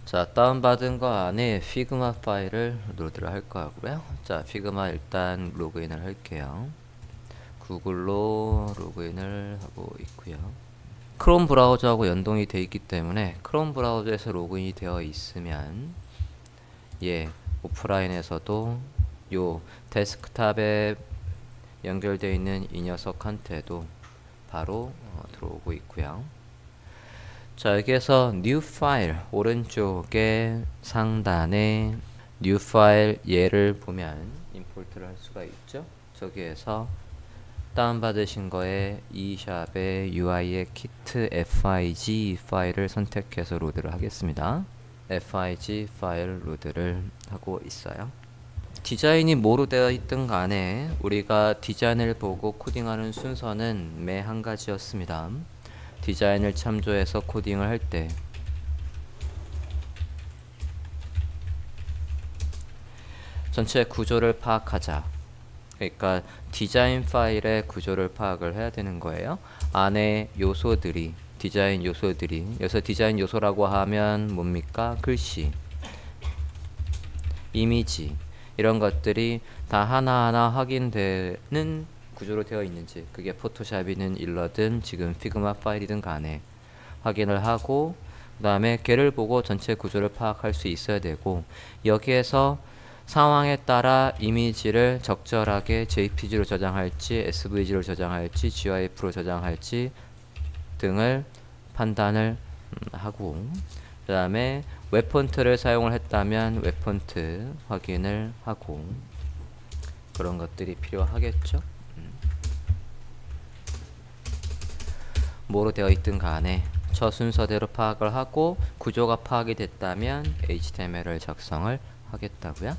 자, 다운받은 거 안에 피그마 파일을 로드를 할 거고요. 자, 피그마 일단 로그인을 할게요. 구글로 로그인을 하고 있고요. 크롬 브라우저하고 연동이 되어 있기 때문에 크롬 브라우저에서 로그인이 되어 있으면 오프라인에서도 요 데스크탑에 연결되어 있는 이 녀석한테도 바로 들어오고 있고요. 자, 여기에서 New File 오른쪽에 상단에 New File 얘를 보면 임포트를 할 수가 있죠. 저기에서 다운받으신 거에 e샵의 UI의 kit fig 파일을 선택해서 로드를 하겠습니다. fig 파일 로드를 하고 있어요. 디자인이 뭐로 되어 있든 간에 우리가 디자인을 보고 코딩하는 순서는 매 한 가지였습니다. 디자인을 참조해서 코딩을 할 때 전체 구조를 파악하자. 그러니까 디자인 파일의 구조를 파악을 해야 되는 거예요. 안에 요소들이 디자인 요소들이 여기서 디자인 요소라고 하면 뭡니까? 글씨, 이미지 이런 것들이 다 하나하나 확인되는 구조로 되어 있는지, 그게 포토샵이든 일러든 지금 피그마 파일이든 간에 확인을 하고, 그 다음에 걔를 보고 전체 구조를 파악할 수 있어야 되고, 여기에서 상황에 따라 이미지를 적절하게 JPG로 저장할지 SVG로 저장할지 GIF로 저장할지 등을 판단을 하고, 그 다음에 웹폰트를 사용을 했다면 웹폰트 확인을 하고, 그런 것들이 필요하겠죠. 뭐로 되어 있든 간에 저 순서대로 파악을 하고, 구조가 파악이 됐다면 HTML을 작성을 하겠다고요.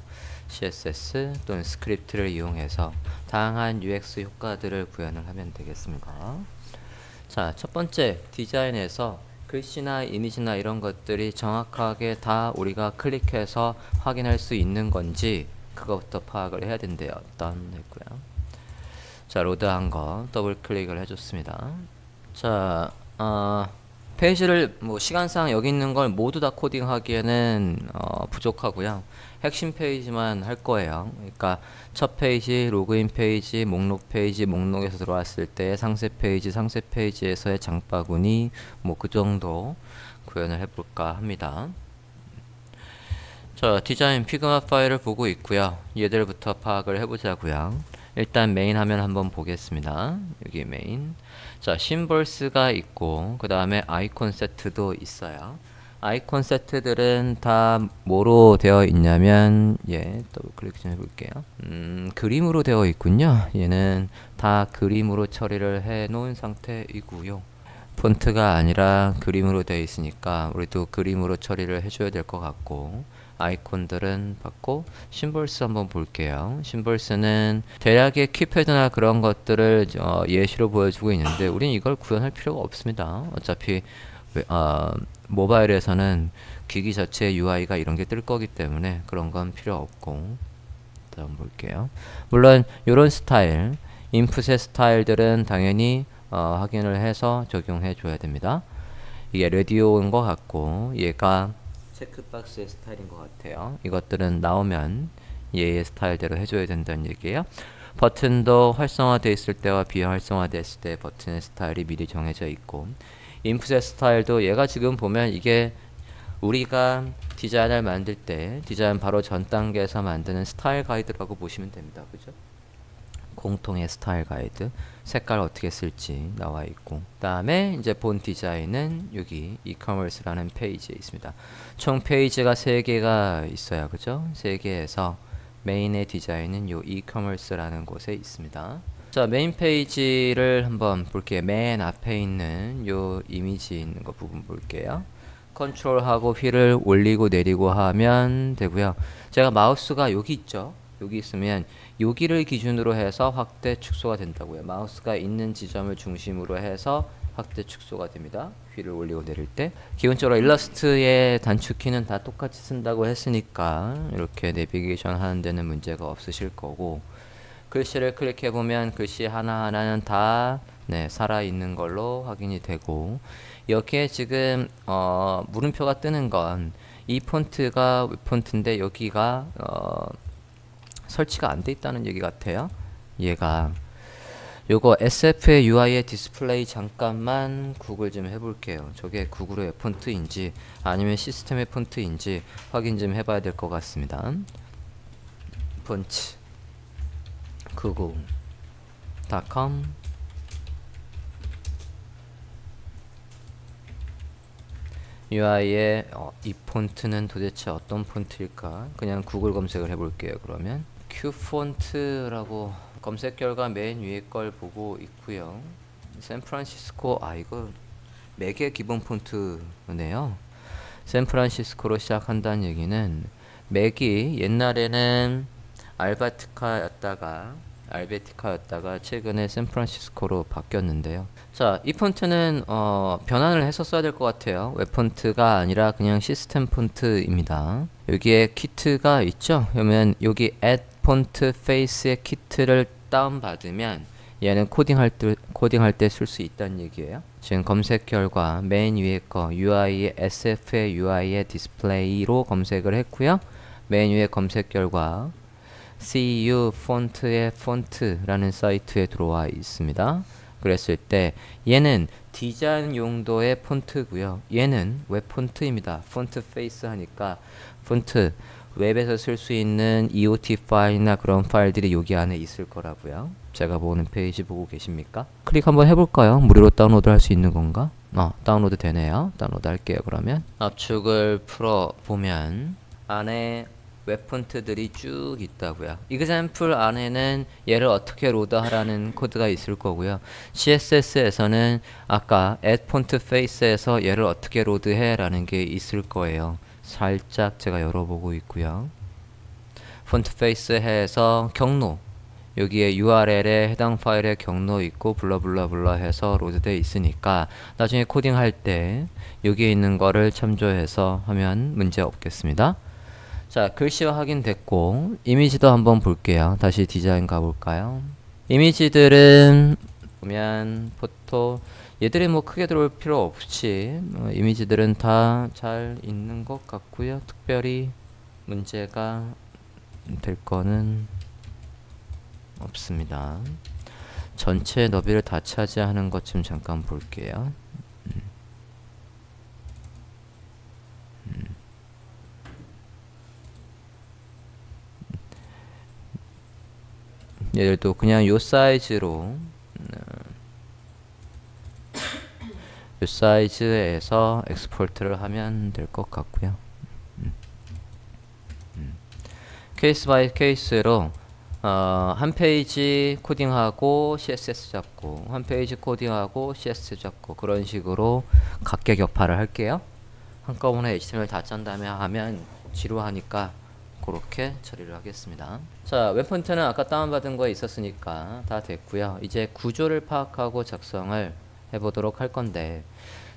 CSS 또는 스크립트를 이용해서 다양한 UX 효과들을 구현을 하면 되겠습니다. 자, 첫 번째 디자인에서 글씨나 이미지나 이런 것들이 정확하게 다 우리가 클릭해서 확인할 수 있는 건지 그것부터 파악을 해야 된대요. done 했고요. 자, 로드한 거 더블 클릭을 해줬습니다. 자, 페이지를 뭐 시간상 여기 있는 걸 모두 다 코딩하기에는 부족하고요. 핵심 페이지만 할 거예요. 그러니까 첫 페이지, 로그인 페이지, 목록 페이지, 목록에서 들어왔을 때 상세 페이지, 상세 페이지에서의 장바구니 뭐 그 정도 구현을 해볼까 합니다. 자, 디자인 피그마 파일을 보고 있고요. 얘들부터 파악을 해보자고요. 일단 메인 화면 한번 보겠습니다. 여기 메인. 자, 심볼스가 있고 그 다음에 아이콘 세트도 있어요. 아이콘 세트들은 다 뭐로 되어 있냐면 더블 클릭 좀 해볼게요. 그림으로 되어 있군요. 얘는 다 그림으로 처리를 해 놓은 상태이고요. 폰트가 아니라 그림으로 되어 있으니까 우리도 그림으로 처리를 해줘야 될 것 같고, 아이콘들은 받고, 심볼스 한번 볼게요. 심볼스는 대략의 키패드나 그런 것들을 예시로 보여주고 있는데 우린 이걸 구현할 필요가 없습니다. 어차피 모바일에서는 기기 자체의 UI가 이런 게 뜰 거기 때문에 그런 건 필요 없고, 다음 볼게요. 물론 이런 스타일, 인풋의 스타일들은 당연히 확인을 해서 적용해 줘야 됩니다. 이게 라디오인 것 같고 얘가 체크박스의 스타일인 것 같아요. 이것들은 나오면 얘의 스타일대로 해줘야 된다는 얘기예요. 버튼도 활성화되어 있을 때와 비활성화됐을 때 버튼의 스타일이 미리 정해져 있고, 인풋의 스타일도 얘가 지금 보면 이게 우리가 디자인을 만들 때 디자인 바로 전 단계에서 만드는 스타일 가이드라고 보시면 됩니다. 그죠? 공통의 스타일 가이드, 색깔 어떻게 쓸지 나와 있고, 그 다음에 이제 본 디자인은 여기 이커머스라는 페이지에 있습니다. 총 페이지가 3개가 있어요. 그죠? 3개에서 메인의 디자인은 요 이커머스라는 곳에 있습니다. 자, 메인 페이지를 한번 볼게요. 맨 앞에 있는 요 이미지 있는 거 부분 볼게요. 컨트롤하고 휠을 올리고 내리고 하면 되고요. 제가 마우스가 여기 있죠. 여기 있으면 여기를 기준으로 해서 확대 축소가 된다고요. 마우스가 있는 지점을 중심으로 해서 확대 축소가 됩니다. 휠을 올리고 내릴 때. 기본적으로 일러스트의 단축키는 다 똑같이 쓴다고 했으니까 이렇게 내비게이션 하는 데는 문제가 없으실 거고, 글씨를 클릭해 보면 글씨 하나하나는 다 살아있는 걸로 확인이 되고, 여기에 지금 물음표가 뜨는 건 이 폰트가 웹 폰트인데 여기가 설치가 안 돼 있다는 얘기 같아요. 얘가 요거 SF의 UI의 디스플레이 잠깐만 구글 좀 해볼게요. 저게 구글의 폰트인지 아니면 시스템의 폰트인지 확인 좀 해봐야 될 것 같습니다. 폰트 google.com UI의 이 폰트는 도대체 어떤 폰트일까? 그냥 구글 검색을 해볼게요. 그러면 Q폰트라고 검색 결과 맨 위에 걸 보고 있고요. 샌프란시스코 이거 맥의 기본 폰트네요. 샌프란시스코로 시작한다는 얘기는 맥이 옛날에는 알베티카였다가 최근에 샌프란시스코로 바뀌었는데요. 자, 이 폰트는 변환을 해서 써야 될 것 같아요. 웹 폰트가 아니라 그냥 시스템 폰트입니다. 여기에 키트가 있죠. 그러면 여기 add 폰트 face의 키트를 다운받으면 얘는 코딩할 때 쓸 수 있다는 얘기예요. 지금 검색 결과 맨 위에 거 UI의 SF의 UI의 디스플레이로 검색을 했고요. 맨 위에 검색 결과 CU 폰트의 폰트라는 사이트에 들어와 있습니다. 그랬을 때 얘는 디자인 용도의 폰트고요. 얘는 웹 폰트입니다. 폰트 페이스 하니까 폰트 웹에서 쓸 수 있는 EOT 파일이나 그런 파일들이 여기 안에 있을 거라고요. 제가 보는 페이지 보고 계십니까? 클릭 한번 해볼까요? 무료로 다운로드 할 수 있는 건가? 다운로드 되네요. 다운로드 할게요. 그러면 압축을 풀어보면 안에 웹 폰트들이 쭉 있다고요. example 안에는 얘를 어떻게 로드하라는 코드가 있을 거고요. CSS에서는 아까 add font face에서 얘를 어떻게 로드해 라는 게 있을 거예요. 살짝 제가 열어보고 있고요. 폰트 페이스 해서 경로 여기에 URL에 해당 파일에 경로 있고 블러블러블러 해서 로드되어 있으니까 나중에 코딩할 때 여기에 있는 거를 참조해서 하면 문제 없겠습니다. 자, 글씨화 확인됐고 이미지도 한번 볼게요. 다시 디자인 가볼까요? 이미지들은 보면 포토 얘들이 뭐 크게 들어올 필요 없이 이미지들은 다 잘 있는 것 같고요. 특별히 문제가 될 거는 없습니다. 전체 너비를 다 차지하는 것 좀 잠깐 볼게요. 얘들도 그냥 요 사이즈로 요 사이즈에서 엑스포트를 하면 될 것 같고요. 케이스 바이 케이스로 한 페이지 코딩하고 CSS 잡고 한 페이지 코딩하고 CSS 잡고 그런 식으로 각계격파를 할게요. 한꺼번에 HTML 다 짠 다음에 하면 지루하니까 그렇게 처리를 하겠습니다. 자, 웹폰트는 아까 다운받은 거에 있었으니까 다 됐고요. 이제 구조를 파악하고 작성을 해보도록 할 건데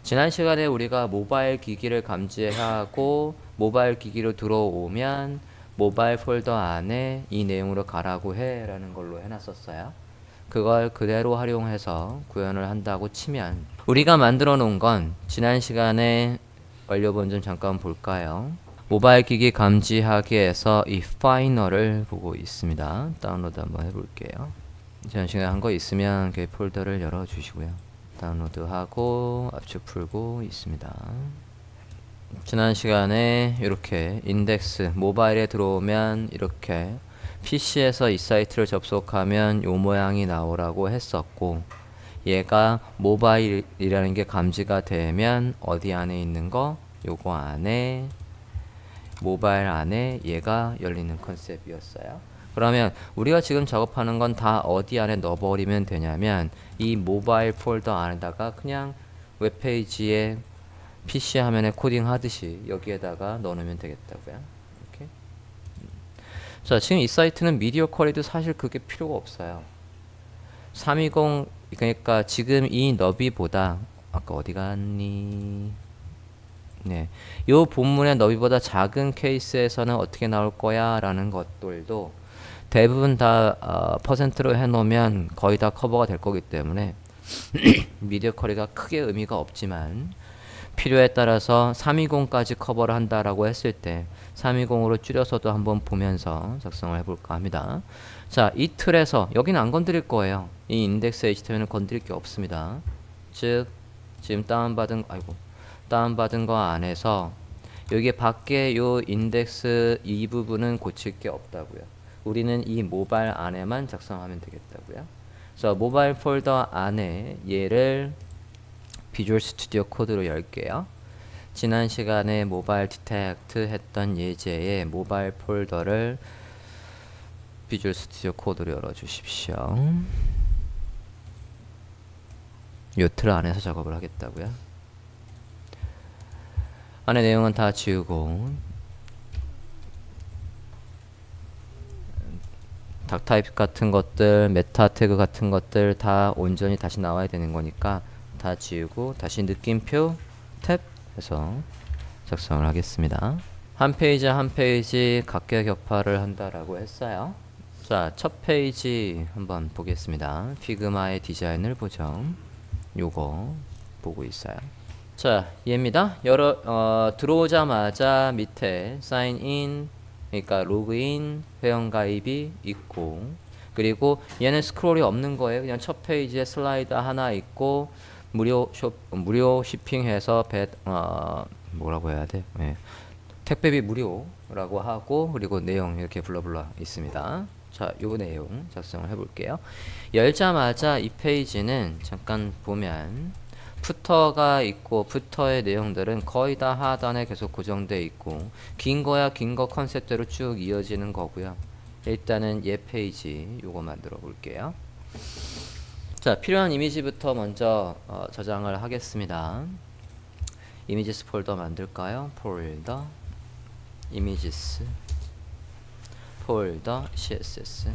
지난 시간에 우리가 모바일 기기를 감지하고 모바일 기기로 들어오면 모바일 폴더 안에 이 내용으로 가라고 해 라는 걸로 해놨었어요. 그걸 그대로 활용해서 구현을 한다고 치면 우리가 만들어 놓은 건 지난 시간에 완료본 좀 잠깐 볼까요? 모바일 기기 감지하기에서 이 파이널을 보고 있습니다. 다운로드 한번 해볼게요. 지난 시간에 한 거 있으면 그 폴더를 열어주시고요. 다운로드하고 압축 풀고 있습니다. 지난 시간에 이렇게 인덱스 모바일에 들어오면 이렇게 PC에서 이 사이트를 접속하면 요 모양이 나오라고 했었고 얘가 모바일이라는 게 감지가 되면 어디 안에 있는 거? 요거 안에 모바일 안에 얘가 열리는 컨셉이었어요. 그러면 우리가 지금 작업하는 건 다 어디 안에 넣어버리면 되냐면 이 모바일 폴더 안에다가 그냥 웹페이지에 PC 화면에 코딩 하듯이 여기에다가 넣어놓으면 되겠다고요. 이렇게. 자, 지금 이 사이트는 미디어 쿼리도 사실 그게 필요가 없어요. 320 그러니까 지금 이 너비보다 아까 어디 갔니? 네, 요 본문의 너비보다 작은 케이스에서는 어떻게 나올 거야 라는 것들도 대부분 다 퍼센트로 해놓으면 거의 다 커버가 될 거기 때문에 미디어 쿼리가 크게 의미가 없지만 필요에 따라서 320까지 커버를 한다라고 했을 때 320으로 줄여서도 한번 보면서 작성을 해볼까 합니다. 자, 이 틀에서 여기는 안 건드릴 거예요. 이 인덱스 HTML은 건드릴 게 없습니다. 즉 지금 다운받은 거 안에서 여기 밖에 요 인덱스 이 부분은 고칠 게 없다고요. 우리는 이 모바일 안에만 작성하면 되겠다고요. 그래서 모바일 폴더 안에 얘를 비주얼 스튜디오 코드로 열게요. 지난 시간에 모바일 디텍트 했던 예제의 모바일 폴더를 비주얼 스튜디오 코드로 열어주십시오. 요 틀 안에서 작업을 하겠다고요. 안에 내용은 다 지우고 닥타입 같은 것들, 메타 태그 같은 것들 다 온전히 다시 나와야 되는 거니까 다 지우고 다시 느낌표 탭 해서 작성을 하겠습니다. 한 페이지 한 페이지 각계격파를 한다라고 했어요. 자, 첫 페이지 한번 보겠습니다. 피그마의 디자인을 보죠. 요거 보고 있어요. 자, 얘입니다. 들어오자마자 밑에 사인 인, 그러니까 로그인, 회원가입이 있고, 그리고 얘는 스크롤이 없는 거예요. 그냥 첫 페이지에 슬라이드 하나 있고, 무료 쇼핑해서 뭐라고 해야 돼? 네. 택배비 무료라고 하고, 그리고 내용 이렇게 블러블러 있습니다. 자, 요 내용 작성을 해볼게요. 열자마자 이 페이지는 잠깐 보면 푸터가 있고, 푸터의 내용들은 거의 다 하단에 계속 고정되어 있고, 긴 거야 긴 거 컨셉대로 쭉 이어지는 거고요. 일단은 얘 페이지 요거 만들어 볼게요. 자, 필요한 이미지부터 먼저 저장을 하겠습니다. 이미지스 폴더 만들까요? 폴더 이미지스 폴더 CSS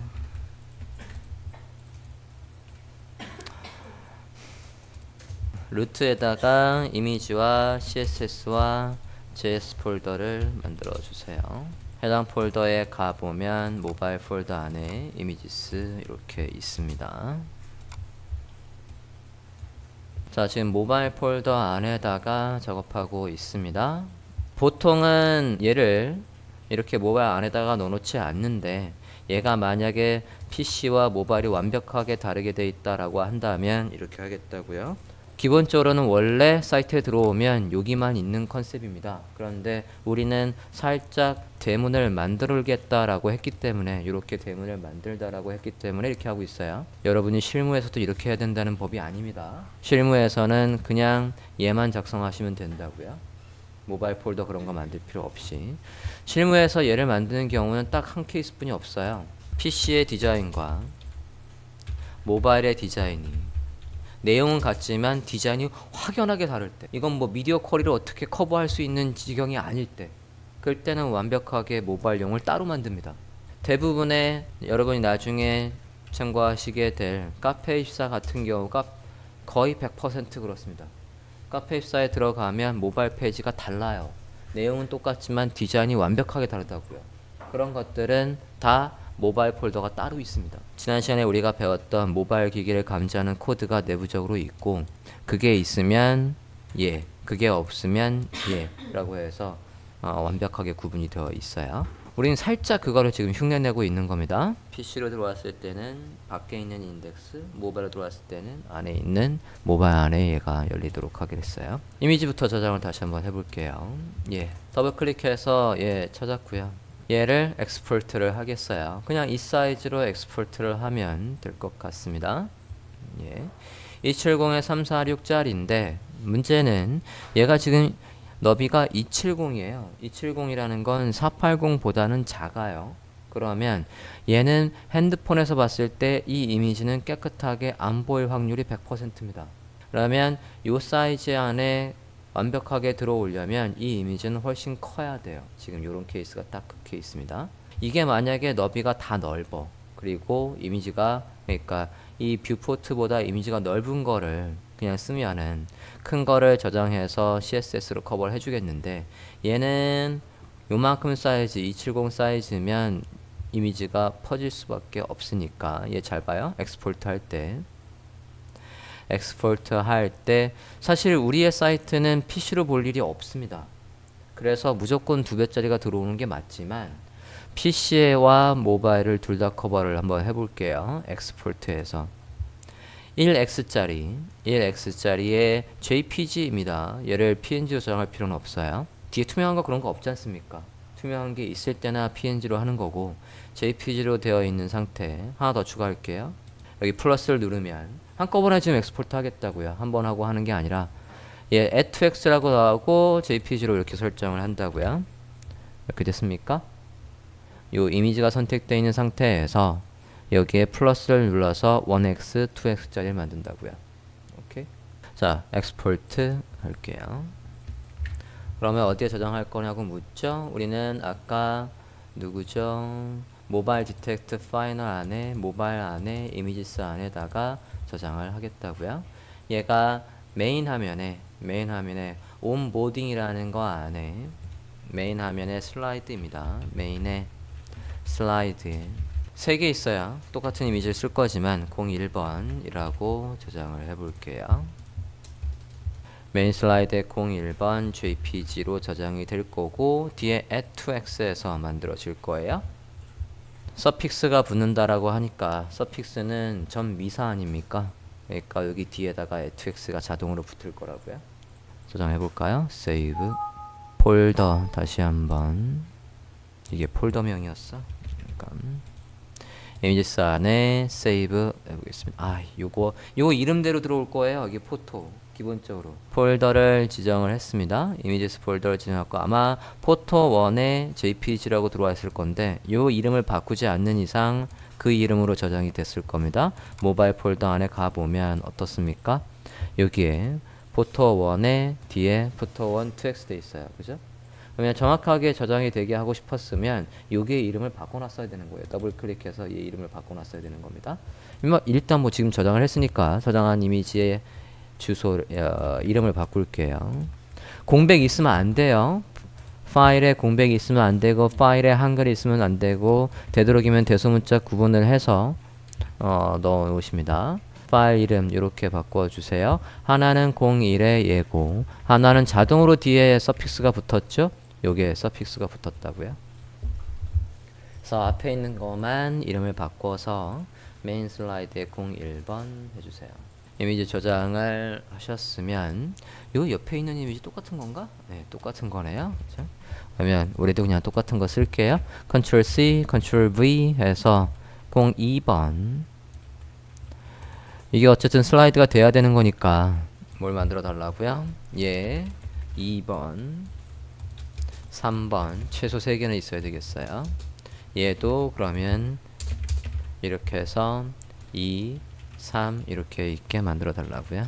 루트에다가 이미지와 CSS와 JS 폴더를 만들어 주세요. 해당 폴더에 가보면 모바일 폴더 안에 이미지스 이렇게 있습니다. 자, 지금 모바일 폴더 안에다가 작업하고 있습니다. 보통은 얘를 이렇게 모바일 안에다가 넣어놓지 않는데, 얘가 만약에 PC와 모바일이 완벽하게 다르게 돼 있다라고 한다면 이렇게 하겠다고요. 기본적으로는 원래 사이트에 들어오면 여기만 있는 컨셉입니다. 그런데 우리는 살짝 대문을 만들겠다라고 했기 때문에, 이렇게 대문을 만들다라고 했기 때문에 이렇게 하고 있어요. 여러분이 실무에서도 이렇게 해야 된다는 법이 아닙니다. 실무에서는 그냥 얘만 작성하시면 된다고요. 모바일 폴더 그런 거 만들 필요 없이. 실무에서 얘를 만드는 경우는 딱 한 케이스뿐이 없어요. PC의 디자인과 모바일의 디자인이 내용은 같지만 디자인이 확연하게 다를 때, 이건 뭐 미디어 쿼리를 어떻게 커버할 수 있는 지경이 아닐 때, 그럴 때는 완벽하게 모바일용을 따로 만듭니다. 대부분의 여러분이 나중에 참고하시게 될 카페24 같은 경우가 거의 100% 그렇습니다. 카페24에 들어가면 모바일 페이지가 달라요. 내용은 똑같지만 디자인이 완벽하게 다르다고요. 그런 것들은 다 모바일 폴더가 따로 있습니다. 지난 시간에 우리가 배웠던 모바일 기기를 감지하는 코드가 내부적으로 있고, 그게 있으면 예, 그게 없으면 예 라고 해서 완벽하게 구분이 되어 있어요. 우리는 살짝 그거를 지금 흉내내고 있는 겁니다. PC로 들어왔을 때는 밖에 있는 인덱스, 모바일로 들어왔을 때는 안에 있는 모바일 안에 얘가 열리도록 하겠어요. 이미지부터 저장을 다시 한번 해볼게요. 예, 더블 클릭해서 예 찾았고요. 얘를 엑스포트를 하겠어요. 그냥 이 사이즈로 엑스포트를 하면 될 것 같습니다. 예. 270에 346짜리인데 문제는 얘가 지금 너비가 270이에요. 270이라는 건 480보다는 작아요. 그러면 얘는 핸드폰에서 봤을 때 이 이미지는 깨끗하게 안 보일 확률이 100%입니다. 그러면 이 사이즈 안에 완벽하게 들어오려면 이 이미지는 훨씬 커야 돼요. 지금 이런 케이스가 딱 그 케이스입니다. 이게 만약에 너비가 다 넓어, 그리고 이미지가, 그러니까 이 뷰포트보다 이미지가 넓은 거를 그냥 쓰면은 큰 거를 저장해서 CSS로 커버를 해주겠는데, 얘는 요만큼 사이즈, 270 사이즈면 이미지가 퍼질 수밖에 없으니까 얘 잘 봐요. 엑스포트 할 때 엑스포트 할 때 사실 우리의 사이트는 PC로 볼 일이 없습니다. 그래서 무조건 2배짜리가 들어오는 게 맞지만 PC와 모바일을 둘 다 커버를 한번 해볼게요. 엑스포트에서 1x짜리의 JPG입니다. 얘를 PNG로 저장할 필요는 없어요. 뒤에 투명한 거 그런 거 없지 않습니까? 투명한 게 있을 때나 PNG로 하는 거고 JPG로 되어 있는 상태 하나 더 추가할게요. 여기 플러스를 누르면 한꺼번에 지금 엑스포트 하겠다고요. 한 번 하고 하는 게 아니라 얘 add2x라고 나오고 JPG로 이렇게 설정을 한다고요. 이렇게 됐습니까? 요 이미지가 선택되어 있는 상태에서 여기에 플러스를 눌러서 1x, 2x짜리를 만든다고요. 오케이. 자, 엑스포트 할게요. 그러면 어디에 저장할 거냐고 묻죠? 우리는 아까 누구죠? 모바일 디텍트 파이널 안에, 모바일 안에, 이미지스 안에다가 저장을 하겠다고요. 얘가 메인 화면에 온보딩이라는 거 안에 메인 화면에 슬라이드입니다. 메인에 슬라이드 3개 있어야 똑같은 이미지를 쓸 거지만 01번이라고 저장을 해볼게요. 메인 슬라이드에 01번 JPG로 저장이 될 거고 뒤에 add2x에서 만들어질 거예요. 서픽스가 붙는다라고 하니까 서픽스는 전미사 아닙니까? 그러니까 여기 뒤에다가 add2x가 자동으로 붙을 거라고요. 저장해볼까요? 세이브 폴더 다시 한번 이게 폴더명이었어? 잠깐 이미지스 안에 세이브 해보겠습니다. 요거 이름대로 들어올 거예요. 여기 포토 기본적으로 폴더를 지정을 했습니다. 이미지스 폴더를 지정했고 아마 포토1에 JPG라고 들어와 있을 건데 요 이름을 바꾸지 않는 이상 그 이름으로 저장이 됐을 겁니다. 모바일 폴더 안에 가보면 어떻습니까? 여기에 포토1에 뒤에 포토1 2x 돼 있어요. 그죠? 그러면 정확하게 저장이 되게 하고 싶었으면 여기에 이름을 바꿔놨어야 되는 거예요. 더블 클릭해서 이 이름을 바꿔놨어야 되는 겁니다. 일단 뭐 지금 저장을 했으니까 저장한 이미지의 주소 이름을 바꿀게요. 공백 있으면 안 돼요. 파일에 공백이 있으면 안 되고 파일에 한글이 있으면 안 되고 되도록이면 대소문자 구분을 해서 넣어 놓으십니다. 파일 이름 이렇게 바꿔주세요. 하나는 01의 예고, 하나는 자동으로 뒤에 서픽스가 붙었죠. 요게 서픽스가 붙었다고요. 그래서 앞에 있는 것만 이름을 바꿔서 메인 슬라이드에 01번 해주세요. 이미지 저장을 하셨으면 요 옆에 있는 이미지 똑같은 건가? 네, 똑같은 거네요. 그렇죠? 그러면 우리도 그냥 똑같은 거 쓸게요. Ctrl C, Ctrl V 해서 02번 이게 어쨌든 슬라이드가 돼야 되는 거니까 뭘 만들어 달라고요? 예, 2번 3번 최소 3개는 있어야 되겠어요. 얘도 그러면 이렇게 해서 2 3 이렇게 있게 만들어 달라고요.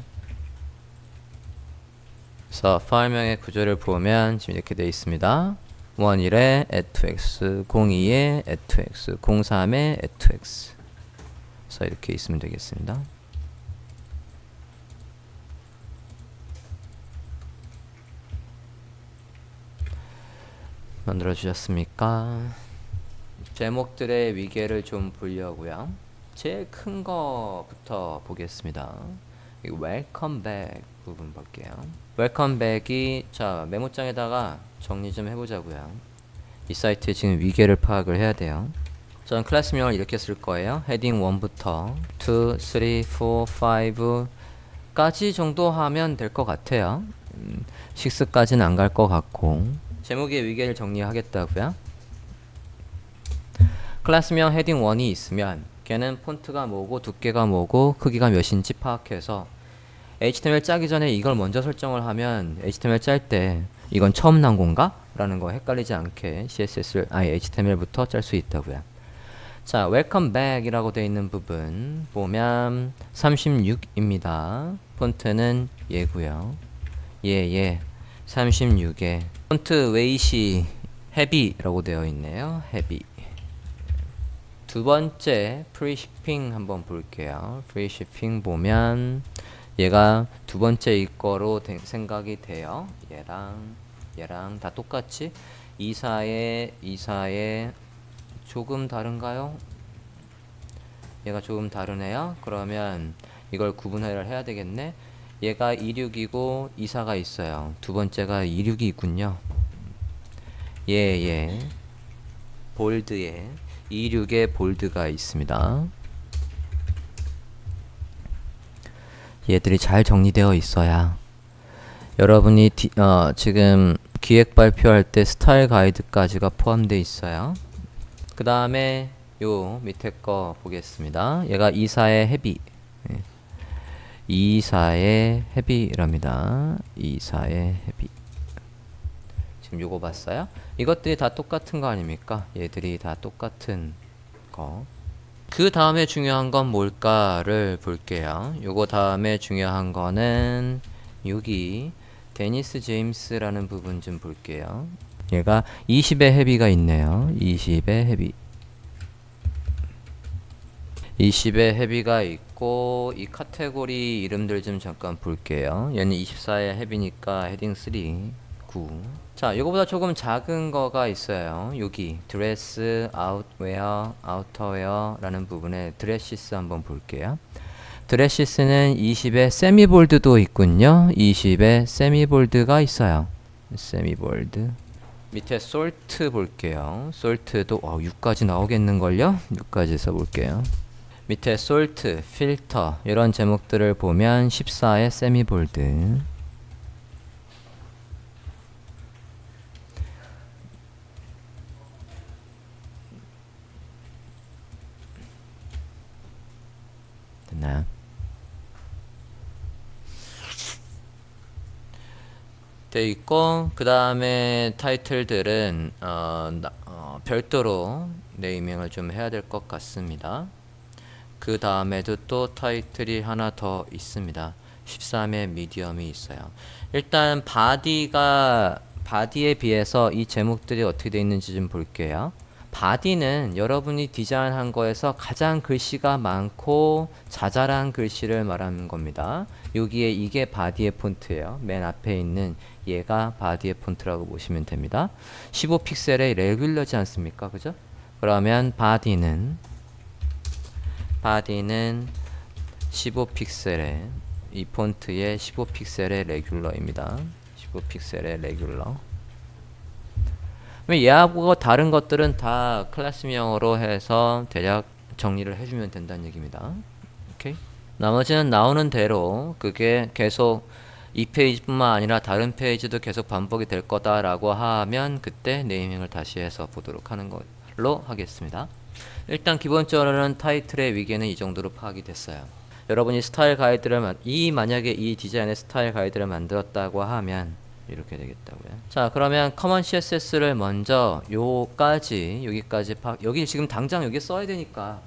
그래서 파일명의 구조를 보면 지금 이렇게 되어 있습니다. 01에 add2x, 02에 add2x, 03에 add2x. 그래서 이렇게 있으면 되겠습니다. 만들어 주셨습니까? 제목들의 위계를 좀 보려고요. 제일 큰 거부터 보겠습니다. 웰컴 백 부분 볼게요. 웰컴 백이 자 메모장에다가 정리 좀 해보자고요. 이 사이트에 지금 위계를 파악을 해야 돼요. 저는 클래스명을 이렇게 쓸 거예요. 헤딩 1부터 2, 3, 4, 5까지 정도 하면 될 것 같아요. 6까지는 안 갈 것 같고 제목의 위계를 정리하겠다고요. 클래스명 헤딩 1이 있으면 걔는 폰트가 뭐고 두께가 뭐고 크기가 몇인지 파악해서 HTML 짜기 전에 이걸 먼저 설정을 하면 HTML 짤 때 이건 처음 난 건가? 라는 거 헷갈리지 않게 HTML부터 짤 수 있다고요. 자, 웰컴 백이라고 되어 있는 부분 보면 36입니다. 폰트는 얘고요. 예 36에 폰트 웨이시 헤비라고 되어 있네요. 헤비. 두 번째 프리시핑 한번 볼게요. 프리시핑 보면 얘가 두 번째 이거로 생각이 돼요. 얘랑 다 똑같이 이사에 조금 다른가요? 얘가 조금 다르네요. 그러면 이걸 구분을 해야 되겠네. 얘가 26이고 24가 있어요. 두 번째가 26이 있군요. 예, 볼드에 26에 볼드가 있습니다. 얘들이 잘 정리되어 있어야 여러분이 지금 기획 발표할 때 스타일 가이드까지가 포함되어 있어요. 그 다음에 요 밑에 거 보겠습니다. 얘가 24의 헤비, 24의 헤비랍니다. 24의 헤비. 지금 요거 봤어요? 이것들이 다 똑같은 거 아닙니까? 얘들이 다 똑같은 거. 그 다음에 중요한 건 뭘까를 볼게요. 요거 다음에 중요한 거는 여기 데니스 제임스라는 부분 좀 볼게요. 얘가 20의 헤비가 있네요. 20의 헤비. 20의 헤비가 있고 이 카테고리 이름들 좀 잠깐 볼게요. 얘는 24의 헤비니까 헤딩 3 9. 자, 이거보다 조금 작은 거가 있어요. 여기 드레스, 아웃웨어, 아우터웨어라는 부분에 드레시스 한번 볼게요. 드레시스는 20의 세미볼드도 있군요. 20의 세미볼드가 있어요. 세미볼드. 밑에 솔트 볼게요. 솔트도 6까지 나오겠는걸요? 6까지 써볼게요. 밑에 솔트, 필터 이런 제목들을 보면 14의 세미볼드. 됐나요? 돼 있고 그 다음에 타이틀들은 별도로 네이밍을 좀 해야 될 것 같습니다. 그 다음에도 또 타이틀이 하나 더 있습니다. 13의 미디엄이 있어요. 일단 바디에 비해서 이 제목들이 어떻게 되어 있는지 좀 볼게요. 바디는 여러분이 디자인한 거에서 가장 글씨가 많고 자잘한 글씨를 말하는 겁니다. 여기에 이게 바디의 폰트예요. 맨 앞에 있는 얘가 바디의 폰트라고 보시면 됩니다. 15픽셀의 레귤러지 않습니까? 그죠? 그러면 바디는 15픽셀의 이 폰트의 15픽셀의 레귤러입니다. 15픽셀의 레귤러. 얘하고 다른 것들은 다 클래스명으로 해서 대략 정리를 해주면 된다는 얘기입니다. 오케이? 나머지는 나오는 대로 그게 계속 이 페이지뿐만 아니라 다른 페이지도 계속 반복이 될 거다라고 하면 그때 네이밍을 다시 해서 보도록 하는 걸로 하겠습니다. 일단 기본적으로는 타이틀의 위계는 이 정도로 파악이 됐어요. 여러분이 스타일 가이드를 만약에 이 디자인의 스타일 가이드를 만들었다고 하면 이렇게 되겠다고요. 자, 그러면 커먼 CSS를 먼저 여기까지 여기 지금 당장 여기 써야 되니까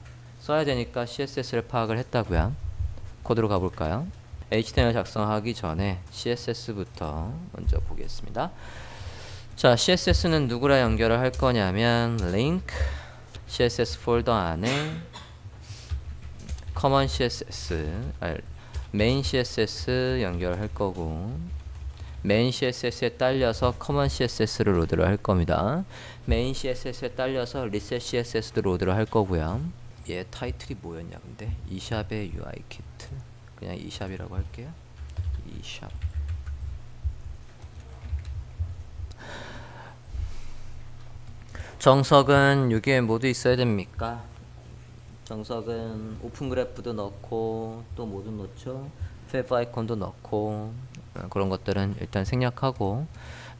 CSS를 파악을 했다고요. 코드로 가볼까요? HTML 작성하기 전에 CSS부터 먼저 보겠습니다. 자, CSS는 누구랑 연결을 할 거냐면 link CSS 폴더 안에 common CSS, main CSS 연결할 거고 main CSS에 딸려서 common CSS를 로드를 할 겁니다. main CSS에 딸려서 reset CSS도 로드를 할 거고요. 얘 타이틀이 뭐였냐 근데 e샵의 UI 키트 그냥 e샵이라고 할게요. e샵. 정석은 여기에 모두 있어야 됩니까? 정석은 오픈 그래프도 넣고 또 모두 넣죠. 팹 아이콘도 넣고 그런 것들은 일단 생략하고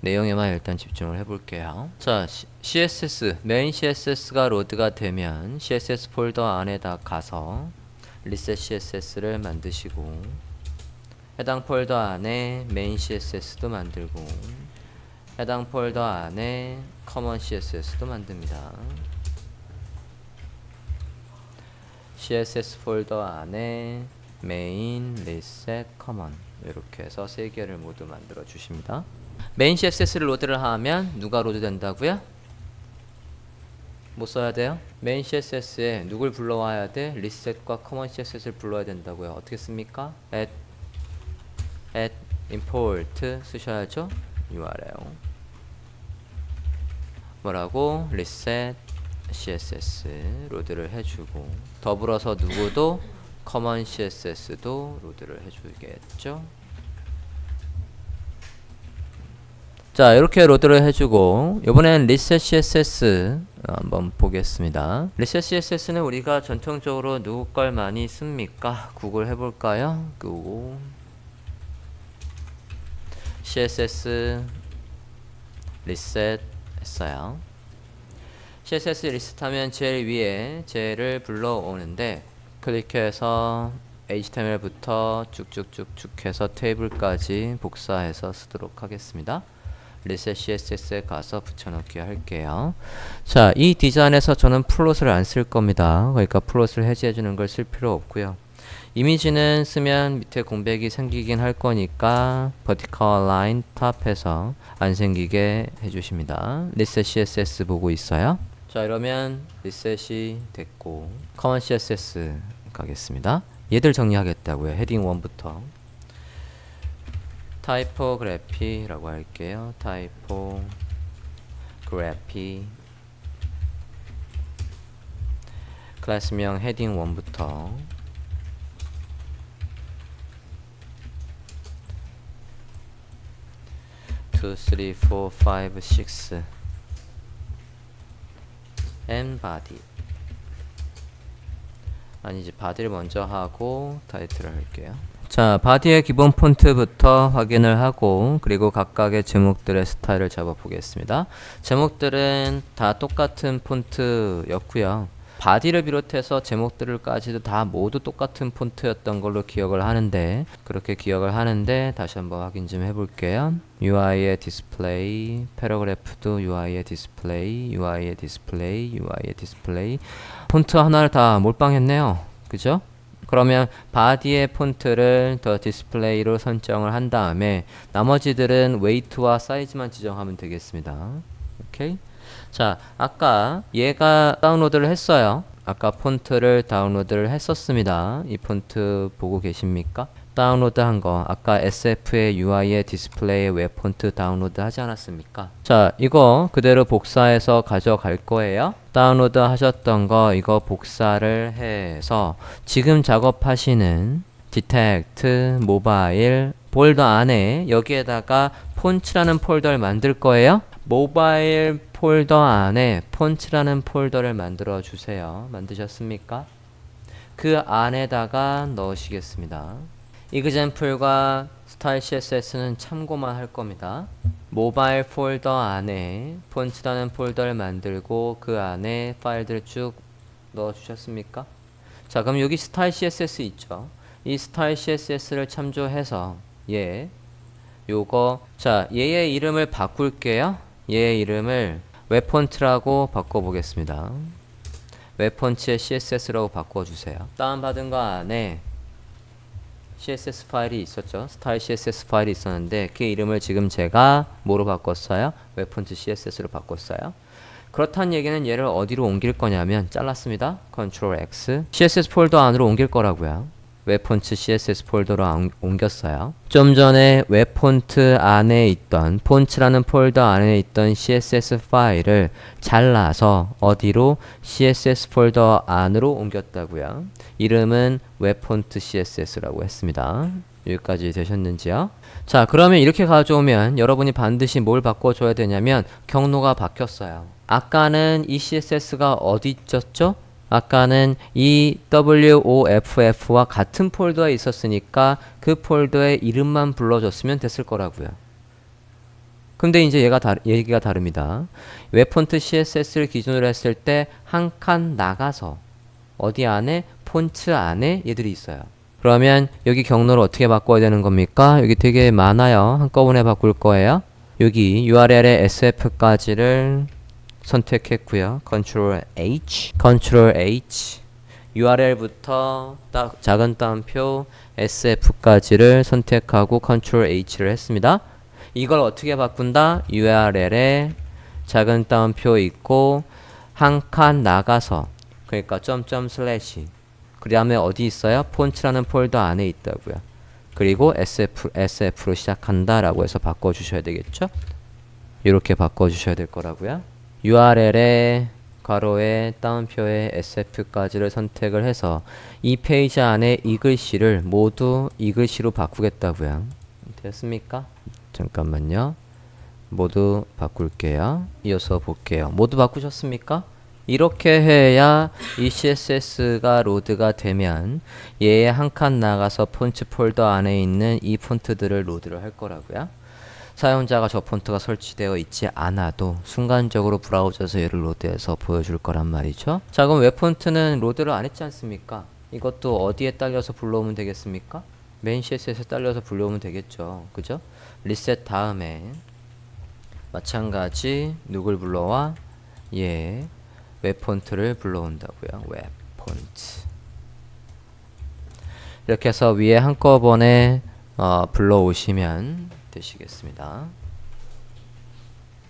내용에만 일단 집중을 해볼게요. 자, CSS, 메인 CSS가 로드가 되면 CSS 폴더 안에다 가서 리셋 CSS를 만드시고 해당 폴더 안에 메인 CSS도 만들고 해당 폴더 안에 커먼 CSS도 만듭니다. CSS 폴더 안에 메인, 리셋, 커먼 이렇게 해서 세 개를 모두 만들어 주십니다. 메인 CSS를 로드를 하면 누가 로드 된다고요? 뭐 써야 돼요? 메인 CSS에 누굴 불러와야 돼? 리셋과 커먼 CSS를 불러야 된다고요. 어떻게 씁니까? add import 쓰셔야죠. URL 뭐라고? reset CSS 로드를 해주고 더불어서 누구도 커먼 CSS도 로드를 해주겠죠. 자, 이렇게 로드를 해주고 이번엔 리셋 CSS 한번 보겠습니다. 리셋 CSS는 우리가 전통적으로 누구 걸 많이 씁니까? 구글 해볼까요? 구글 CSS 리셋 했어요. CSS 리셋하면 제일 위에 쟤를 불러오는데 클릭해서 HTML부터 쭉쭉쭉쭉 해서 테이블까지 복사해서 쓰도록 하겠습니다. 리셋 CSS에 가서 붙여넣기 할게요. 자, 이 디자인에서 저는 플롯을 안 쓸 겁니다. 그러니까 플롯을 해제해주는 걸 쓸 필요 없고요. 이미지는 쓰면 밑에 공백이 생기긴 할 거니까 vertical line 탑에서 안 생기게 해주십니다. 리셋 CSS 보고 있어요. 자, 이러면 리셋이 됐고 common CSS 가겠습니다. 얘들 정리하겠다고요. 헤딩 1부터 타이포그래피라고 할게요. 타이포그래피 클래스명 헤딩 1부터 2, 3, 4, 5, 6 and body 아니지, 바디를 먼저 하고 타이틀을 할게요. 자, 바디의 기본 폰트부터 확인을 하고 그리고 각각의 제목들의 스타일을 잡아 보겠습니다. 제목들은 다 똑같은 폰트였고요. 바디를 비롯해서 제목들까지도 다 모두 똑같은 폰트였던 걸로 기억을 하는데 그렇게 기억을 하는데 다시 한번 확인 좀 해볼게요. UI의 디스플레이, 패러그래프도 UI의 디스플레이, UI의 디스플레이, UI의 디스플레이 폰트 하나를 다 몰빵했네요. 그죠? 그러면 바디의 폰트를 더 디스플레이로 설정을 한 다음에 나머지들은 웨이트와 사이즈만 지정하면 되겠습니다. 오케이? 자, 아까 얘가 다운로드를 했어요. 아까 폰트를 다운로드를 했었습니다. 이 폰트 보고 계십니까? 다운로드 한 거 아까 SF의 UI의 디스플레이 웹 폰트 다운로드 하지 않았습니까? 자, 이거 그대로 복사해서 가져갈 거예요. 다운로드 하셨던 거 이거 복사를 해서 지금 작업하시는 디텍트 모바일 폴더 안에 여기에다가 폰츠라는 폴더를 만들 거예요. 모바일 폴더 안에 폰츠라는 폴더를 만들어 주세요. 만드셨습니까? 그 안에다가 넣으시겠습니다. 이그젠플과 스타일 CSS는 참고만 할 겁니다. 모바일 폴더 안에 폰츠라는 폴더를 만들고 그 안에 파일들을 쭉 넣어 주셨습니까? 자, 그럼 여기 스타일 CSS 있죠. 이 스타일 CSS를 참조해서 요거 자, 얘의 이름을 바꿀게요. 얘의 이름을 웹폰트라고 바꿔보겠습니다. 웹폰트의 CSS라고 바꿔주세요. 다운받은 거 안에 CSS 파일이 있었죠. 스타일 CSS 파일이 있었는데 그 이름을 지금 제가 뭐로 바꿨어요? 웹폰트 CSS로 바꿨어요. 그렇다는 얘기는 얘를 어디로 옮길 거냐면 잘랐습니다. Ctrl X CSS 폴더 안으로 옮길 거라고요. 웹폰트 CSS 폴더로 옮겼어요. 좀 전에 웹폰트 안에 있던 폰츠라는 폴더 안에 있던 CSS 파일을 잘라서 어디로 CSS 폴더 안으로 옮겼다고요. 이름은 웹폰트 CSS라고 했습니다. 여기까지 되셨는지요? 자, 그러면 이렇게 가져오면 여러분이 반드시 뭘 바꿔줘야 되냐면 경로가 바뀌었어요. 아까는 이 CSS가 어디 있었죠? 아까는 이 WOFF와 같은 폴더에 있었으니까 그 폴더의 이름만 불러줬으면 됐을 거라고요. 근데 이제 얘기가 다릅니다. 웹폰트 CSS를 기준으로 했을 때 한 칸 나가서 어디 안에 폰트 안에 얘들이 있어요. 그러면 여기 경로를 어떻게 바꿔야 되는 겁니까? 여기 되게 많아요. 한꺼번에 바꿀 거예요. 여기 URL의 SF까지를 선택했고요. Ctrl H, Ctrl H, URL부터 작은 따옴표 SF까지를 선택하고 Ctrl H를 했습니다. 이걸 어떻게 바꾼다? URL에 작은 따옴표 있고 한 칸 나가서 그러니까 점점 슬래시 그 다음에 어디 있어요? 폰츠라는 폴더 안에 있다고요. 그리고 SF로 시작한다 라고 해서 바꿔주셔야 되겠죠? 이렇게 바꿔주셔야 될 거라고요. URL에 괄호에 따옴표에 sf까지를 선택을 해서 이 페이지 안에 이 글씨를 모두 이 글씨로 바꾸겠다고요. 됐습니까? 잠깐만요. 모두 바꿀게요. 이어서 볼게요. 모두 바꾸셨습니까? 이렇게 해야 이 CSS가 로드가 되면 얘 한 칸 나가서 폰트 폴더 안에 있는 이 폰트들을 로드를 할 거라고요. 사용자가 저 폰트가 설치되어 있지 않아도 순간적으로 브라우저에서 얘를 로드해서 보여줄 거란 말이죠. 자, 그럼 웹 폰트는 로드를 안 했지 않습니까? 이것도 어디에 딸려서 불러오면 되겠습니까? 메인 CSS에 딸려서 불러오면 되겠죠. 그죠? 리셋 다음에 마찬가지 누굴 불러와? 예, 웹 폰트를 불러온다고요. 웹 폰트. 이렇게 해서 위에 한꺼번에 불러오시면 되시겠습니다.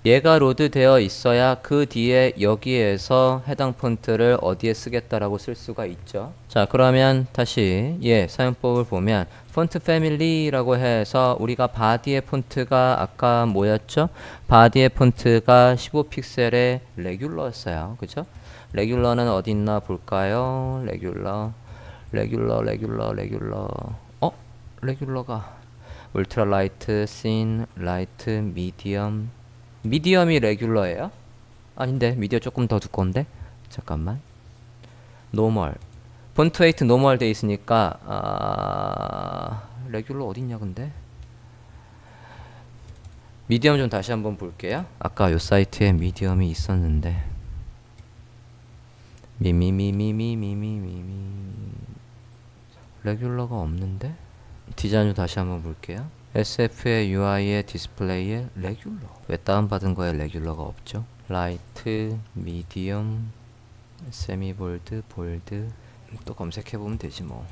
얘가 로드 되어 있어야 그 뒤에 여기에서 해당 폰트를 어디에 쓰겠다라고 쓸 수가 있죠. 자, 그러면 다시 사용법을 보면 폰트 패밀리라고 해서 우리가 바디의 폰트가 아까 뭐였죠? 바디의 폰트가 15픽셀의 레귤러였어요. 그죠? 레귤러는 어디 있나 볼까요? 레귤러 레귤러가 울트라 라이트, 씬, 라이트, 미디엄. 미디엄이 레귤러예요? 아닌데, 미디어 조금 더 두꺼운데? 잠깐만. 노멀. 폰트 웨이트 노멀 돼 있으니까 레귤러 어딨냐 근데? 미디엄 좀 다시 한번 볼게요. 아까 요 사이트에 미디엄이 있었는데. 레귤러가 없는데? 디자인 좀 다시 한번 볼게요. SF의 UI의 디스플레이에 레귤러. 왜 다운받은 거에 레귤러가 없죠? 라이트, 미디엄, 세미볼드, 볼드. 또 검색해보면 되지 뭐.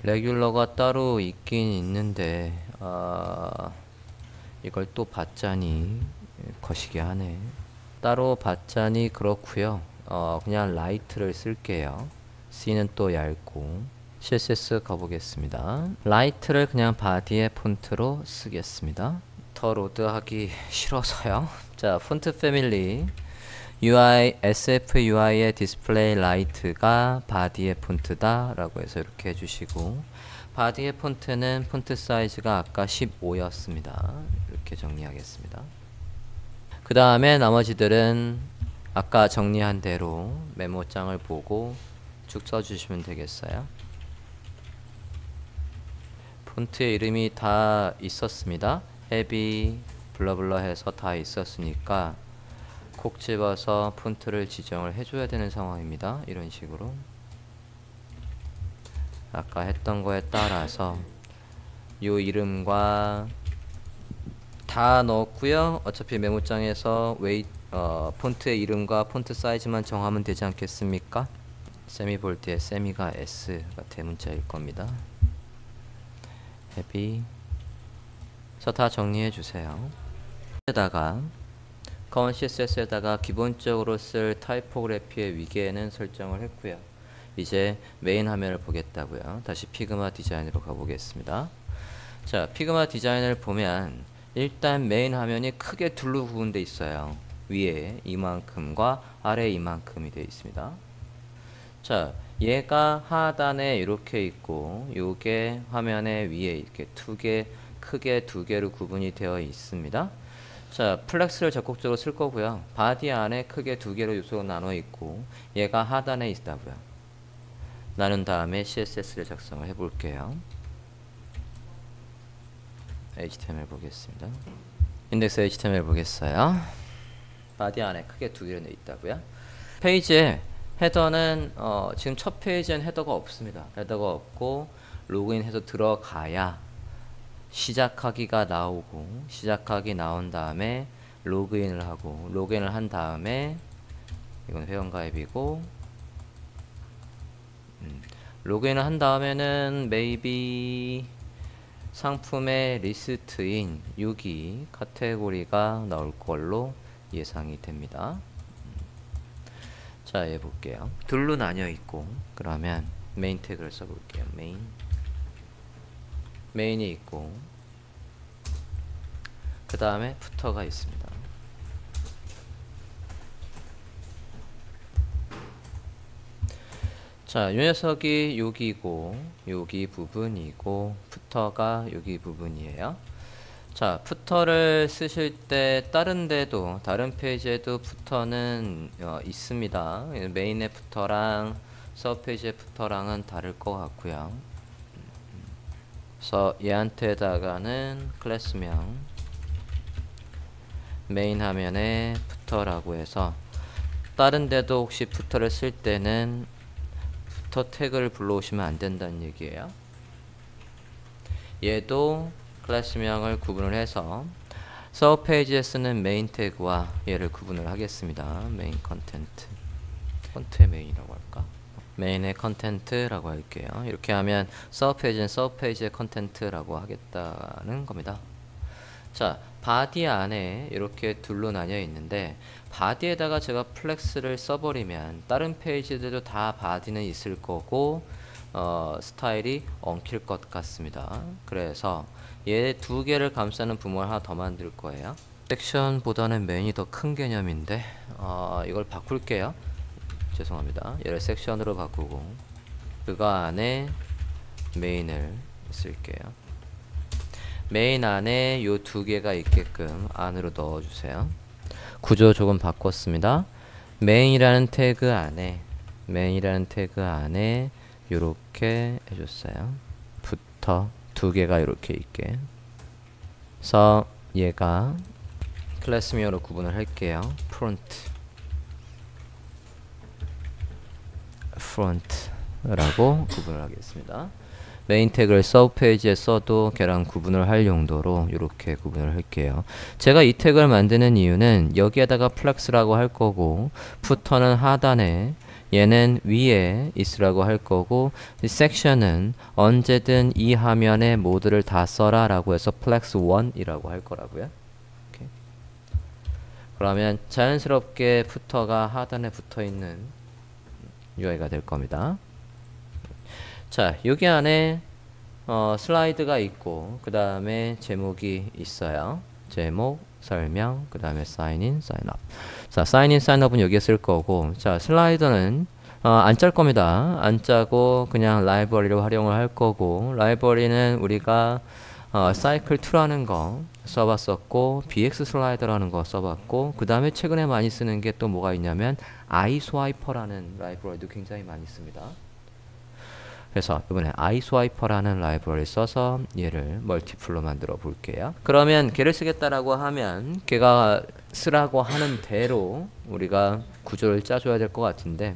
레귤러가 따로 있긴 있는데 이걸 또 받자니 거시기 하네. 따로 받자니 그렇구요. 그냥 라이트를 쓸게요. C는 또 얇고. CSS 가보겠습니다. 라이트를 그냥 바디의 폰트로 쓰겠습니다. 더 로드하기 싫어서요. 자, 폰트 패밀리 UI, SF UI의 디스플레이 라이트가 바디의 폰트다 라고 해서 이렇게 해주시고, 바디의 폰트는 폰트 사이즈가 아까 15였습니다. 이렇게 정리하겠습니다. 그 다음에 나머지들은 아까 정리한 대로 메모장을 보고 쭉 써주시면 되겠어요. 폰트의 이름이 다 있었습니다. 헤비 블러블러 해서 다 있었으니까 콕 집어서 폰트를 지정을 해줘야 되는 상황입니다. 이런 식으로 아까 했던 거에 따라서 요 이름과 다 넣었고요. 어차피 메모장에서 폰트의 이름과 폰트 사이즈만 정하면 되지 않겠습니까? 세미볼트의 세미가 S가 대문자일 겁니다. 헤비. 자, 다 정리해 주세요. 에다가 커먼 CSS에다가 기본적으로 쓸 타이포그래피의 위계는 설정을 했고요. 이제 메인 화면을 보겠다고요. 다시 피그마 디자인으로 가보겠습니다. 자, 피그마 디자인을 보면 일단 메인 화면이 크게 둘로 구분되어 있어요. 위에 이만큼과 아래 이만큼이 되어 있습니다. 자, 얘가 하단에 이렇게 있고 요게 화면의 위에 이렇게 크게 두 개로 구분이 되어 있습니다. 자, 플렉스를 적극적으로 쓸 거고요. 바디 안에 크게 두 개로 요소가 나눠 있고 얘가 하단에 있다고요. 나눈 다음에 CSS를 작성을 해 볼게요. HTML 보겠습니다. 인덱스 HTML 보겠어요. 바디 안에 크게 두 개로 되어 있다고요. 페이지에 헤더는 지금 첫 페이지엔 헤더가 없습니다. 헤더가 없고 로그인해서 들어가야 시작하기가 나오고, 시작하기 나온 다음에 로그인을 하고, 로그인을 한 다음에 이건 회원가입이고, 로그인을 한 다음에는 maybe 상품의 리스트인 6이 카테고리가 나올 걸로 예상이 됩니다. 자, 얘 볼게요. 둘로 나뉘어 있고, 그러면 메인 태그를 써볼게요. 메인이 있고, 그 다음에 푸터가 있습니다. 자, 이 녀석이 여기고 여기 부분이고 푸터가 여기 부분이에요. 자, 푸터를 쓰실 때 다른 페이지에도 푸터는 있습니다. 메인의 푸터랑 서브 페이지의 푸터랑은 다를 것 같고요. 그래서 얘한테다가는 클래스명 메인 화면에 푸터라고 해서 다른 데도 혹시 푸터를 쓸 때는 푸터 태그를 불러오시면 안 된다는 얘기예요. 얘도 클래스명을 구분을 해서 서브 페이지에 쓰는 메인 태그와 얘를 구분을 하겠습니다. 메인 컨텐트, 폰트의 메인이라고 할까? 메인의 컨텐트라고 할게요. 이렇게 하면 서브 페이지는 서브 페이지의 컨텐트라고 하겠다는 겁니다. 자, 바디 안에 이렇게 둘로 나뉘어 있는데 바디에다가 제가 플렉스를 써버리면 다른 페이지들도 다 바디는 있을 거고 스타일이 엉킬 것 같습니다. 그래서 얘 두 개를 감싸는 부분을 하나 더 만들 거예요. 섹션보다는 메인이 더 큰 개념인데 이걸 바꿀게요. 죄송합니다. 얘를 섹션으로 바꾸고 그거 안에 메인을 쓸게요. 메인 안에 요 두 개가 있게끔 안으로 넣어주세요. 구조 조금 바꿨습니다. 메인이라는 태그 안에 요렇게 해줬어요. 부터 두 개가 이렇게 있게. 그래서 얘가 클래스명으로 구분을 할게요. 프론트라고 구분을 하겠습니다. 메인 태그를 서브 페이지에 써도 걔랑 구분을 할 용도로 이렇게 구분을 할게요. 제가 이 태그를 만드는 이유는 여기에다가 플렉스라고 할 거고 푸터는 하단에 얘는 위에 있으라고 할 거고 이 섹션은 언제든 이 화면의 모드를 다 써라 라고 해서 플렉스 1이라고 할 거라고요. 오케이. 그러면 자연스럽게 푸터가 하단에 붙어있는 UI가 될 겁니다. 자, 여기 안에 슬라이드가 있고 그 다음에 제목이 있어요. 제목, 설명, 그 다음에 사인인, 사인업. 자, 사인인, 사인업은 여기에 쓸 거고, 자, 슬라이더는 안 짤 겁니다. 안 짜고 그냥 라이브러리로 활용을 할 거고, 라이브러리는 우리가 사이클2라는 거 써봤었고, BX 슬라이더라는 거 써봤고, 그 다음에 최근에 많이 쓰는 게 또 뭐가 있냐면 아이스와이퍼라는 라이브러리도 굉장히 많이 씁니다. 그래서 이번에 아이스와이퍼라는 라이브러리 써서 얘를 멀티플로 만들어 볼게요. 그러면 걔를 쓰겠다라고 하면 걔가 쓰라고 하는 대로 우리가 구조를 짜줘야 될 것 같은데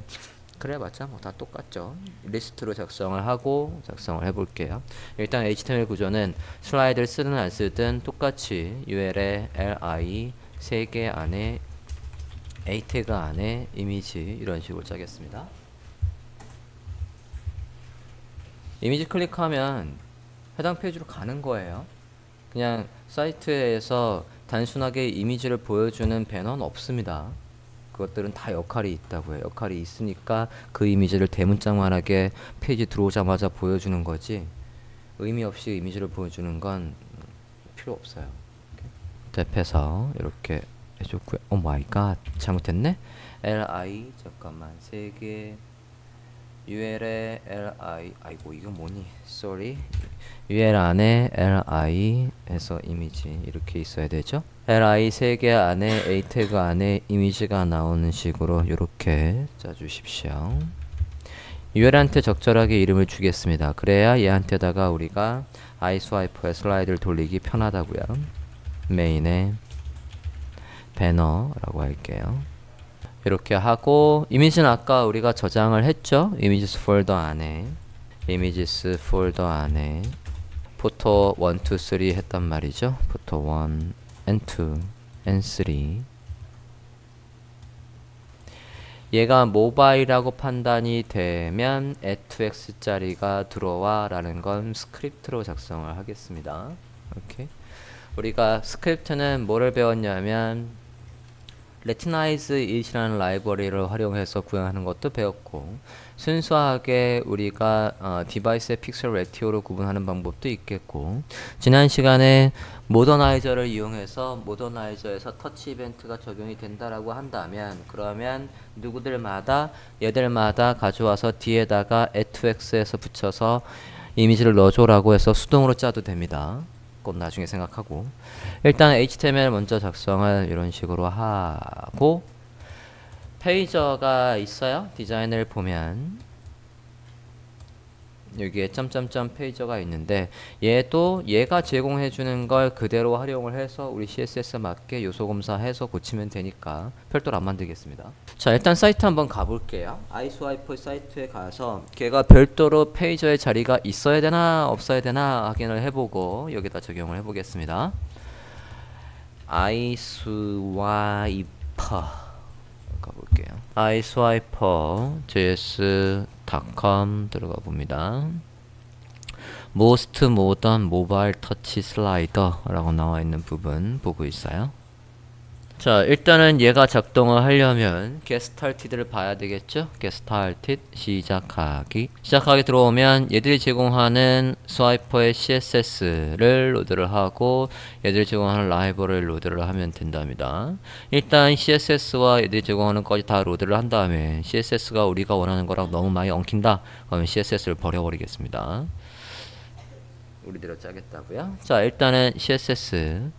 그래봤자 뭐 다 똑같죠. 리스트로 작성을 하고 작성을 해볼게요. 일단 HTML 구조는 슬라이드를 쓰든 안 쓰든 똑같이 UL에 li 3개 안에 a 태그 안에 이미지 이런 식으로 짜겠습니다. 이미지 클릭하면 해당 페이지로 가는 거예요. 그냥 사이트에서 단순하게 이미지를 보여주는 배너는 없습니다. 그것들은 다 역할이 있다고요. 역할이 있으니까 그 이미지를 대문짝만하게 페이지 들어오자마자 보여주는 거지 의미 없이 이미지를 보여주는 건 필요 없어요. 탭해서 이렇게 해줬고요. 오 마이 갓, 잘못했네. li 잠깐만 3개 UL에 li 아이고 이건 뭐니? sorry. UL 안에 li 해서 이미지 이렇게 있어야 되죠. li 3개 안에 a 태그 안에 이미지가 나오는 식으로 이렇게 짜주십시오. UL한테 적절하게 이름을 주겠습니다. 그래야 얘한테다가 우리가 아이스와이퍼의 슬라이드를 돌리기 편하다고요. 메인에 배너라고 할게요. 이렇게 하고 이미지는 아까 우리가 저장을 했죠. 이미지스 폴더 안에 포토 1, 2, 3 했단 말이죠. 포토 1 and 2 and 3 얘가 모바일하고 판단이 되면 a2x 짜리가 들어와 라는 건 스크립트로 작성을 하겠습니다. 이렇게 우리가 스크립트는 뭐를 배웠냐면 Retinize it이라는 라이브러리를 활용해서 구현하는 것도 배웠고, 순수하게 우리가 디바이스의 픽셀 레티오로 구분하는 방법도 있겠고, 지난 시간에 모더나이저를 이용해서 모더나이저에서 터치 이벤트가 적용이 된다라고 한다면, 그러면 누구들마다 얘들마다 가져와서 뒤에다가 add2x에서 붙여서 이미지를 넣어줘라고 해서 수동으로 짜도 됩니다. 그건 나중에 생각하고, 일단 HTML 먼저 작성을 이런 식으로 하고, 페이저가 있어요. 디자인을 보면 여기에 점점점 페이저가 있는데, 얘가 제공해주는 걸 그대로 활용을 해서 우리 CSS 맞게 요소 검사해서 고치면 되니까 별도로 안 만들겠습니다. 자, 일단 사이트 한번 가볼게요. 아이스와이퍼 사이트에 가서 걔가 별도로 페이저의 자리가 있어야 되나 없어야 되나 확인을 해보고 여기다 적용을 해보겠습니다. 아이스와이퍼 가볼게요. 아이스와이퍼 js.com 들어가 봅니다. Most Modern Mobile Touch Slider 라고 나와 있는 부분 보고 있어요. 자, 일단은 얘가 작동을 하려면 get started를 봐야 되겠죠. get started 시작하기 들어오면 얘들이 제공하는 스와이퍼의 CSS를 로드를 하고 얘들이 제공하는 라이브러리를 로드를 하면 된답니다. 일단 CSS와 얘들이 제공하는 것까지 다 로드를 한 다음에 CSS가 우리가 원하는 거랑 너무 많이 엉킨다 그러면 CSS를 버려버리겠습니다. 우리대로 짜겠다고요. 자, 일단은 CSS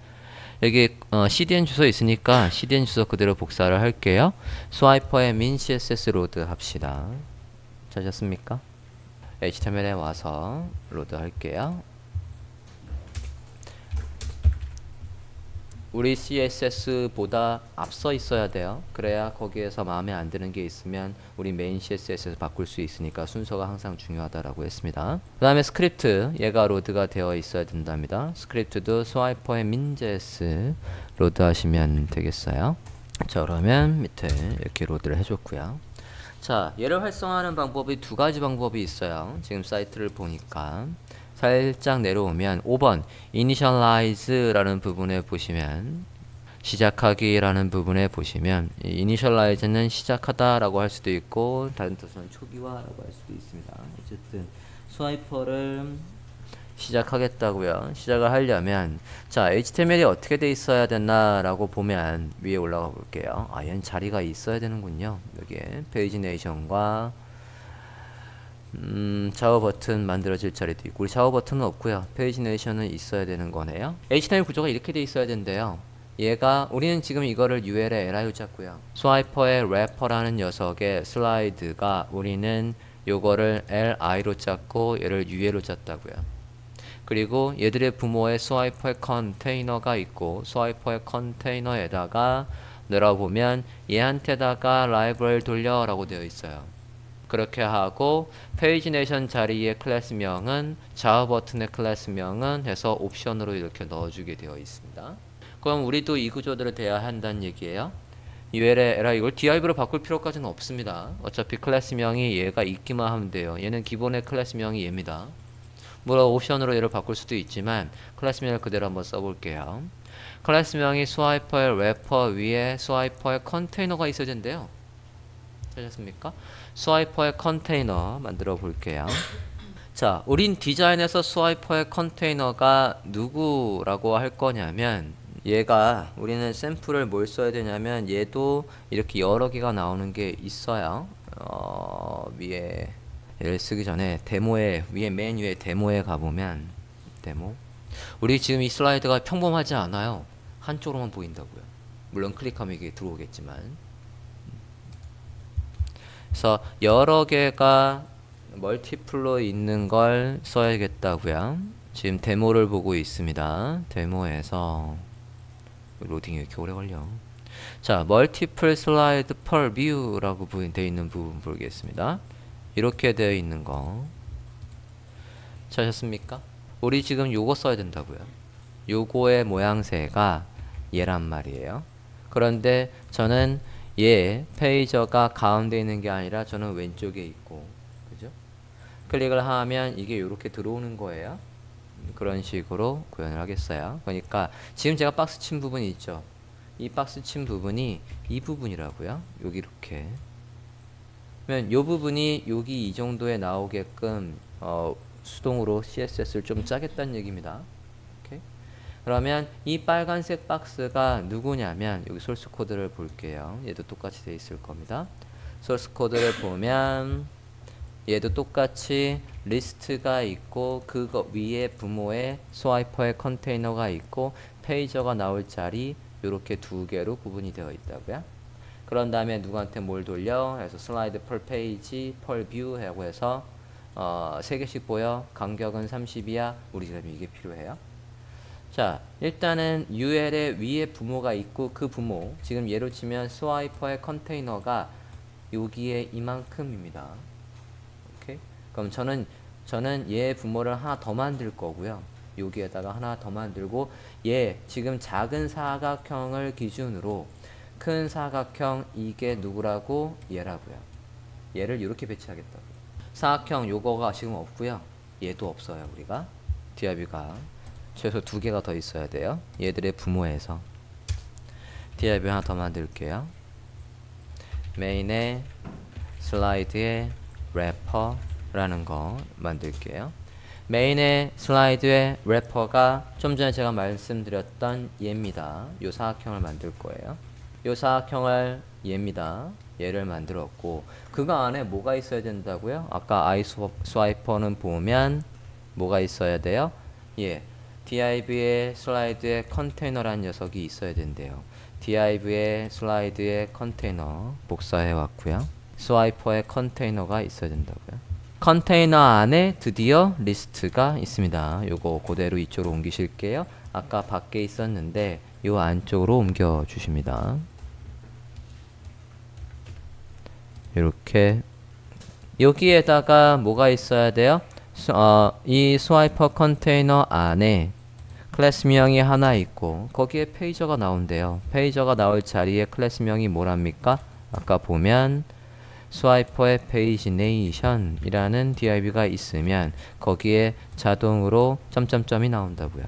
여기 CDN 주소 있으니까 CDN 주소 그대로 복사를 할게요. 스와이퍼의 min CSS 로드 합시다. 찾았습니까? HTML에 와서 로드 할게요. 우리 CSS보다 앞서 있어야 돼요. 그래야 거기에서 마음에 안 드는 게 있으면 우리 메인 CSS에서 바꿀 수 있으니까 순서가 항상 중요하다라고 했습니다. 그 다음에 스크립트 얘가 로드가 되어 있어야 된답니다. 스크립트도 스와이퍼의 min.js 로드 하시면 되겠어요. 자, 그러면 밑에 이렇게 로드를 해줬고요. 자, 얘를 활성화하는 방법이 두 가지 방법이 있어요. 지금 사이트를 보니까 살짝 내려오면 5번 initialize라는 부분에 보시면 시작하기라는 부분에 보시면 initialize는 시작하다 라고 할 수도 있고 다른 뜻은 초기화라고 할 수도 있습니다. 어쨌든 스와이퍼를 시작하겠다고요. 시작을 하려면 자, HTML이 어떻게 돼 있어야 되나 라고 보면 위에 올라가 볼게요. 아, 얘는 자리가 있어야 되는군요. 여기에 페이지네이션과 좌우 버튼 만들어질 자리도 있고, 우리 좌우 버튼은 없고요. 페이지네이션은 있어야 되는 거네요. HTML 구조가 이렇게 돼 있어야 된대요. 얘가 우리는 지금 이거를 UL에 LI로 짰고요. 스와이퍼의 래퍼라는 녀석의 슬라이드가 우리는 요거를 LI로 짰고 얘를 UL로 짰다고요. 그리고 얘들의 부모의 스와이퍼의 컨테이너가 있고 스와이퍼의 컨테이너에다가 내려보면 얘한테다가 라이브러리를 돌려 라고 되어 있어요. 그렇게 하고 페이지네이션 자리의 클래스명은 좌우 버튼의 클래스명은 해서 옵션으로 이렇게 넣어주게 되어 있습니다. 그럼 우리도 이 구조대로 돼야 한다는 얘기예요. UL에 LI 이걸 div로 바꿀 필요까지는 없습니다. 어차피 클래스명이 얘가 있기만 하면 돼요. 얘는 기본의 클래스명이 얘입니다. 물론 옵션으로 얘를 바꿀 수도 있지만 클래스명을 그대로 한번 써볼게요. 클래스명이 스와이퍼의 래퍼 위에 스와이퍼의 컨테이너가 있어야 된대요. 찾았습니까? 스와이퍼의 컨테이너 만들어 볼게요. 자, 우린 디자인에서 스와이퍼의 컨테이너가 누구라고 할 거냐면 얘가 우리는 샘플을 뭘 써야 되냐면 얘도 이렇게 여러 개가 나오는 게 있어요. 위에 얘를 쓰기 전에 데모에 위에 맨 위에 데모에 가보면 데모 우리 지금 이 슬라이드가 평범하지 않아요. 한쪽으로만 보인다고요. 물론 클릭하면 이게 들어오겠지만 그래서 여러 개가 멀티플로 있는 걸 써야겠다고요. 지금 데모를 보고 있습니다. 데모에서 로딩이 이렇게 오래 걸려. 자, 멀티플 슬라이드 per view라고 되어 있는 부분 보겠습니다. 이렇게 되어 있는 거 찾으셨습니까? 우리 지금 요거 써야 된다고요. 요거의 모양새가 얘란 말이에요. 그런데 저는 얘 페이저가 가운데 있는 게 아니라 저는 왼쪽에 있고, 그죠? 클릭을 하면 이게 이렇게 들어오는 거예요. 그런 식으로 구현을 하겠어요. 그러니까 지금 제가 박스 친 부분이 있죠. 이 박스 친 부분이 이 부분이라고요. 여기 이렇게. 그러면 요 부분이 여기 이 정도에 나오게끔 수동으로 CSS를 좀 짜겠다는 얘기입니다. 오케이? 그러면 이 빨간색 박스가 누구냐면 여기 소스 코드를 볼게요. 얘도 똑같이 돼 있을 겁니다. 소스 코드를 보면 얘도 똑같이 리스트가 있고 그거 위에 부모의 스와이퍼의 컨테이너가 있고 페이저가 나올 자리 요렇게 두 개로 구분이 되어 있다고요. 그런 다음에 누구한테 뭘 돌려? 그래서 슬라이드 펄 페이지, 펄 뷰 하고 해서 3개씩 보여. 간격은 30이야. 우리 지금 이게 필요해요. 자, 일단은 UL의 위에 부모가 있고 그 부모, 지금 예로 치면 스와이퍼의 컨테이너가 여기에 이만큼입니다. 오케이? 그럼 저는 얘 부모를 하나 더 만들 거고요. 여기에다가 하나 더 만들고 얘 지금 작은 사각형을 기준으로 큰 사각형 이게 누구라고? 얘라고요. 얘를 이렇게 배치하겠다고. 사각형 요거가 지금 없고요. 얘도 없어요. 우리가 DIV가 최소 2개가 더 있어야 돼요. 얘들의 부모에서 DIV 하나 더 만들게요. 메인에 슬라이드에 래퍼라는 거 만들게요. 메인의 슬라이드의 래퍼가 좀 전에 제가 말씀드렸던 얘입니다. 요 사각형을 만들 거예요. 요 사각형을 얘입니다. 얘를 만들었고 그거 안에 뭐가 있어야 된다고요? 아까 iSwiper는 보면 뭐가 있어야 돼요? 예, div의 슬라이드의 컨테이너라는 녀석이 있어야 된대요. div의 슬라이드의 컨테이너 복사해 왔고요. 스와이퍼의 컨테이너가 있어야 된다고요. 컨테이너 안에 드디어 리스트가 있습니다. 요거 그대로 이쪽으로 옮기실게요. 아까 밖에 있었는데 요 안쪽으로 옮겨 주십니다. 이렇게 여기에다가 뭐가 있어야 돼요? 이 스와이퍼 컨테이너 안에 클래스명이 하나 있고 거기에 페이저가 나온대요. 페이저가 나올 자리에 클래스명이 뭐랍니까? 아까 보면 스와이퍼의 페이지네이션이라는 div가 있으면 거기에 자동으로 점점점이 나온다고요.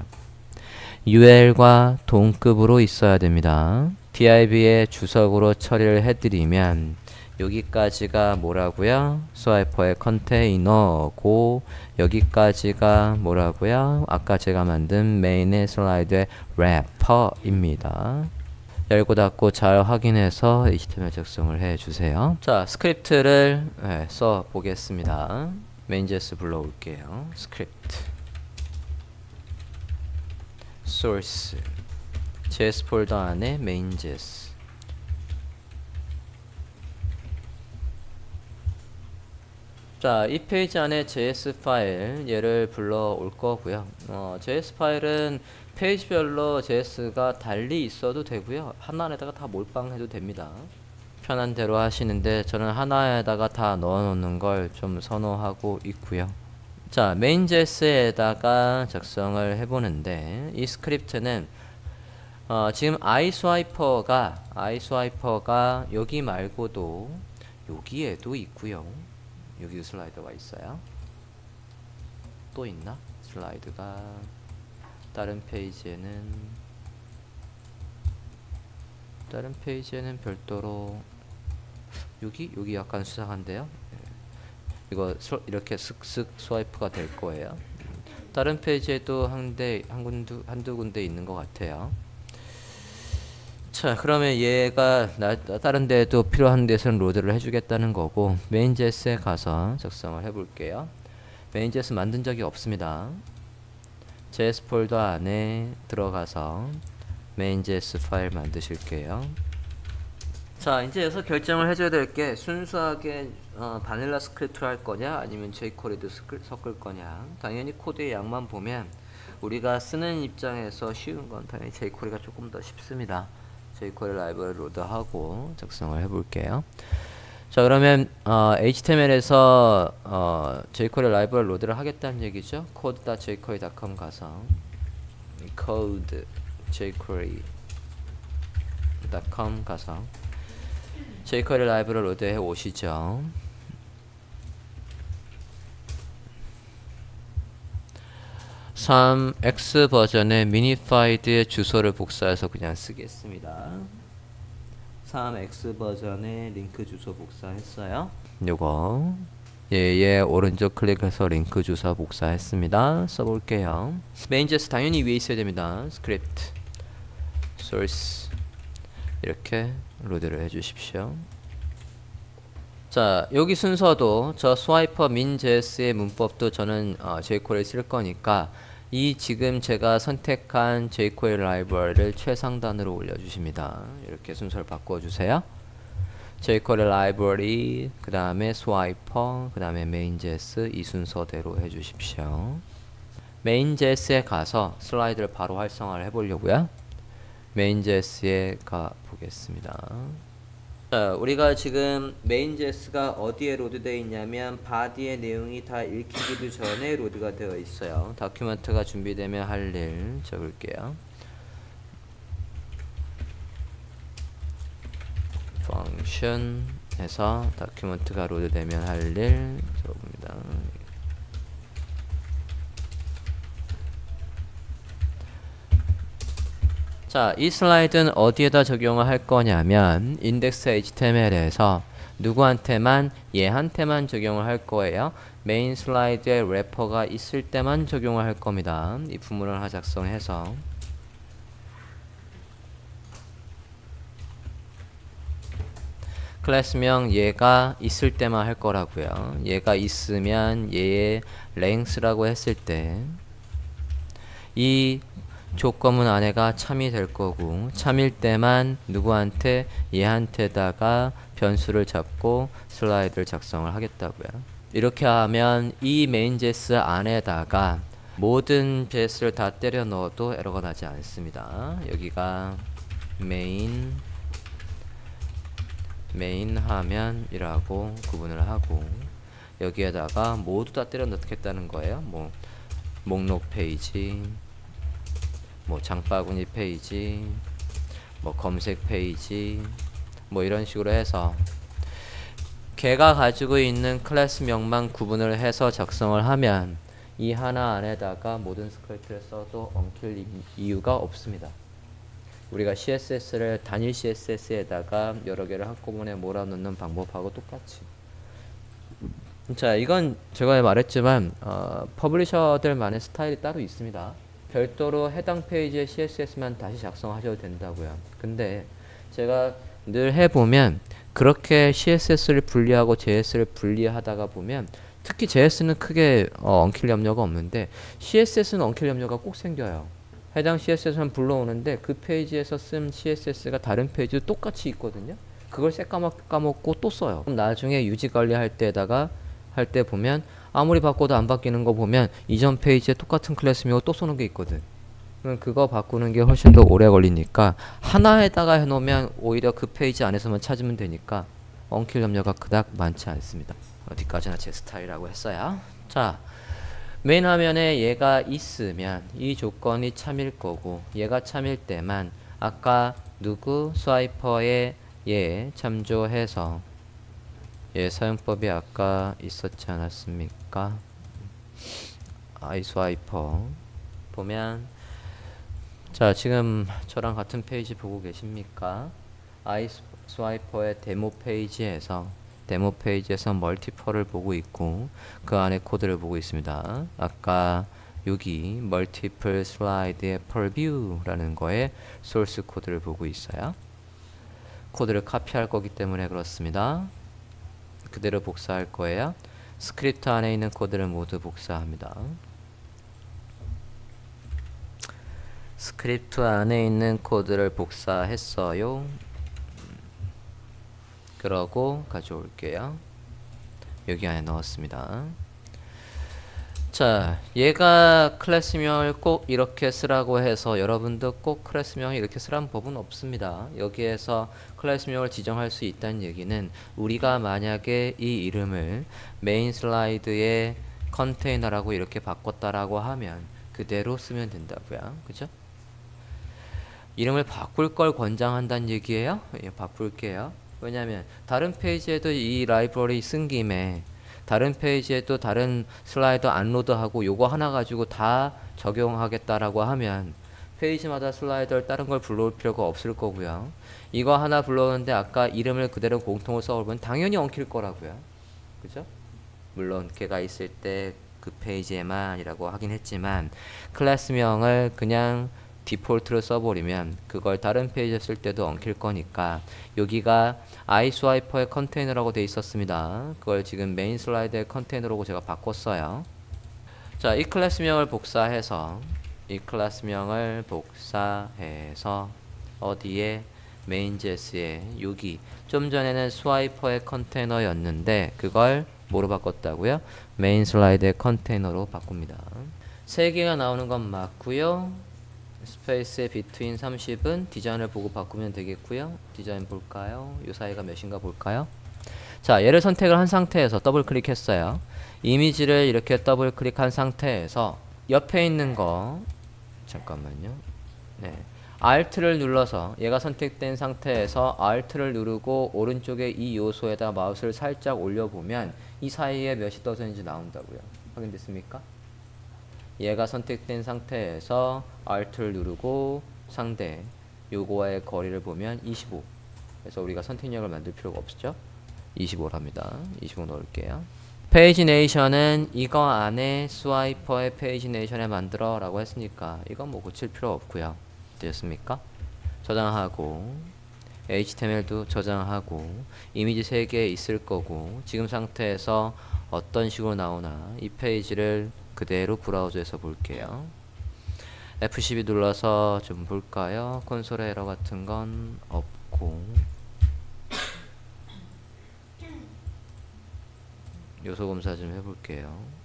UL과 동급으로 있어야 됩니다. div의 주석으로 처리를 해드리면 여기까지가 뭐라고요? 스와이퍼의 컨테이너고 여기까지가 뭐라고요? 아까 제가 만든 메인의 슬라이드의 래퍼입니다. 열고 닫고 잘 확인해서 HTML 작성을 해주세요. 자, 스크립트를 써 보겠습니다. main.js 불러올게요. 스크립트 source js 폴더 안에 main.js 자, 이 페이지 안에 JS 파일 얘를 불러올 거고요. JS 파일은 페이지별로 JS가 달리 있어도 되고요. 하나에다가 다 몰빵해도 됩니다. 편한 대로 하시는데 저는 하나에다가 다 넣어 놓는 걸 좀 선호하고 있고요. 자, main.js에다가 작성을 해보는데 이 스크립트는 지금 iSwiper가 여기 말고도 여기에도 있고요. 여기 슬라이드가 있어요. 또 있나? 슬라이드가 다른 페이지에는 별도로 여기 약간 수상한데요. 이거 이렇게 슥슥 스와이프가 될 거예요. 다른 페이지에도 한두 군데 있는 것 같아요. 자, 그러면 얘가 다른 데도 필요한 데서는 로드를 해주겠다는 거고 main.js에 가서 작성을 해볼게요. main.js 만든 적이 없습니다. js 폴더 안에 들어가서 main.js 파일 만드실게요. 자, 이제 여기서 결정을 해줘야 될 게 순수하게 바닐라 스크립트를 할 거냐 아니면 jQuery도 섞을 거냐. 당연히 코드의 양만 보면 우리가 쓰는 입장에서 쉬운 건 당연히 jQuery가 조금 더 쉽습니다. jQuery 라이브러리 로드하고 작성을 해볼게요. 자, 그러면 HTML에서 jQuery 라이브러리 로드를 하겠다는 얘기죠. code.jQuery.com 가서 code.jQuery.com 가서 jQuery 라이브러리 로드해 오시죠. 3X 버전의 미니파이드의 주소를 복사해서 그냥 쓰겠습니다. 3X 버전의 링크 주소 복사했어요. 요거 얘 오른쪽 클릭해서 링크 주소 복사했습니다. 써볼게요. 메인제스 당연히 위에 있어야 됩니다. 스크립트 소스 이렇게 로드를 해주십시오. 자, 여기 순서도 저 스와이퍼 min.js의 문법도 저는 jQuery를 쓸 거니까 이 지금 제가 선택한 jQuery 라이브러리를 최상단으로 올려주십니다. 이렇게 순서를 바꿔주세요. jQuery 라이브러리, 그 다음에 스와이퍼, 그 다음에 main.js 이 순서대로 해주십시오. main.js에 가서 슬라이드를 바로 활성화를 해보려고요. main.js에 가 보겠습니다. 자, 우리가 지금 main.js가 어디에 로드되어 있냐면 바디의 내용이 다 읽히기도 전에 로드가 되어 있어요. 다큐멘트가 준비되면 할 일 적을게요. function 해서 다큐멘트가 로드되면 할 일 적습니다. 자, 이 슬라이드는 어디에다 적용을 할 거냐면 index html에서 누구한테만 얘한테만 적용을 할 거예요. 메인 슬라이드에 래퍼가 있을 때만 적용을 할 겁니다. 이 부문을 하나 작성해서 클래스명 얘가 있을 때만 할 거라고요. 얘가 있으면 얘의 length라고 했을 때 이 조건문 안에가 참이 될 거고 참일 때만 누구한테 얘한테다가 변수를 잡고 슬라이드를 작성을 하겠다고요. 이렇게 하면 이 main.js 안에다가 모든 JS를 다 때려 넣어도 에러가 나지 않습니다. 여기가 main 화면이라고 구분을 하고 여기에다가 모두 다 때려 넣겠다는 거예요. 뭐 목록 페이지, 뭐 장바구니 페이지, 뭐 검색 페이지, 뭐 이런 식으로 해서 걔가 가지고 있는 클래스명만 구분을 해서 작성을 하면 이 하나 안에다가 모든 스크립트를 써도 엉킬 이유가 없습니다. 우리가 CSS를 단일 CSS에다가 여러 개를 한꺼번에 몰아넣는 방법하고 똑같이. 자, 이건 제가 말했지만 퍼블리셔들만의 스타일이 따로 있습니다. 별도로 해당 페이지의 CSS만 다시 작성하셔도 된다고요. 근데 제가 늘 해보면 그렇게 CSS를 분리하고 JS를 분리하다가 보면 특히 JS는 크게 엉킬 염려가 없는데 CSS는 엉킬 염려가 꼭 생겨요. 해당 CSS만 불러오는데 그 페이지에서 쓴 CSS가 다른 페이지도 똑같이 있거든요. 그걸 까먹고 또 써요. 그럼 나중에 유지 관리할 때다가 할 때 보면 아무리 바꿔도 안 바뀌는 거 보면 이전 페이지에 똑같은 클래스명을 또 쏘는 게 있거든. 그럼 그거 바꾸는 게 훨씬 더 오래 걸리니까 하나에다가 해놓으면 오히려 그 페이지 안에서만 찾으면 되니까 엉킬 염려가 그닥 많지 않습니다. 어디까지나 제 스타일이라고 했어요. 자, 메인 화면에 얘가 있으면 이 조건이 참일 거고 얘가 참일 때만 아까 누구 스와이퍼에 얘 참조해서 얘 사용법이 아까 있었지 않았습니까? iSwiper 보면 자, 지금 저랑 같은 페이지 보고 계십니까? iSwiper의 데모 페이지에서 멀티펄을 보고 있고 그 안에 코드를 보고 있습니다. 아까 여기 멀티플 슬라이드의 펄뷰라는 거에 소스 코드를 보고 있어요. 코드를 카피할 거기 때문에 그렇습니다. 그대로 복사할 거예요. 스크립트 안에 있는 코드를 모두 복사합니다. 스크립트 안에 있는 코드를 복사했어요. 그러고 가져올게요. 여기 안에 넣었습니다. 자, 얘가 클래스명을 꼭 이렇게 쓰라고 해서 여러분도 꼭 클래스명을 이렇게 쓰라는 법은 없습니다. 여기에서 클래스명을 지정할 수 있다는 얘기는 우리가 만약에 이 이름을 메인 슬라이드의 컨테이너라고 이렇게 바꿨다라고 하면 그대로 쓰면 된다고요. 그죠? 이름을 바꿀 걸 권장한다는 얘기예요. 예, 바꿀게요. 왜냐면 다른 페이지에도 이 라이브러리 쓴 김에 다른 페이지에 또 다른 슬라이드 안 로드하고 요거 하나 가지고 다 적용하겠다라고 하면 페이지마다 슬라이드를 다른 걸 불러올 필요가 없을 거고요. 이거 하나 불러오는데 아까 이름을 그대로 공통으로 써오면 당연히 엉킬 거라고요. 그죠? 물론 걔가 있을 때 그 페이지에만이라고 하긴 했지만 클래스명을 그냥 디폴트로 써버리면 그걸 다른 페이지에 쓸 때도 엉킬 거니까 여기가 아이스와이퍼의 컨테이너라고 돼 있었습니다. 그걸 지금 메인 슬라이드의 컨테이너라고 제가 바꿨어요. 자, 이 클래스명을 복사해서 어디에 main.js에 여기 좀 전에는 스와이퍼의 컨테이너였는데 그걸 뭐로 바꿨다고요? 메인 슬라이드의 컨테이너로 바꿉니다. 3개가 나오는 건 맞고요. 스페이스의 between 30은 디자인을 보고 바꾸면 되겠고요. 디자인 볼까요? 요 사이가 몇인가 볼까요? 자, 얘를 선택을 한 상태에서 더블 클릭했어요. 이미지를 이렇게 더블 클릭한 상태에서 옆에 있는 거 잠깐만요. 네. Alt를 눌러서 얘가 선택된 상태에서 Alt를 누르고 오른쪽에 이 요소에다 마우스를 살짝 올려보면 이 사이에 몇이 떠져 있는지 나온다고요. 확인됐습니까? 얘가 선택된 상태에서 Alt를 누르고 상대 요거와의 거리를 보면 25. 그래서 우리가 선택력을 만들 필요가 없죠. 25랍니다. 25 넣을게요. 페이지네이션은 이거 안에 스와이퍼의 페이지네이션에 만들어 라고 했으니까 이건 뭐 고칠 필요 없고요. 됐습니까? 저장하고 HTML도 저장하고 이미지 3개 있을 거고 지금 상태에서 어떤 식으로 나오나 이 페이지를 그대로 브라우저에서 볼게요. F12 눌러서 좀 볼까요? 콘솔에 에러 같은 건 없고 요소 검사 좀 해볼게요.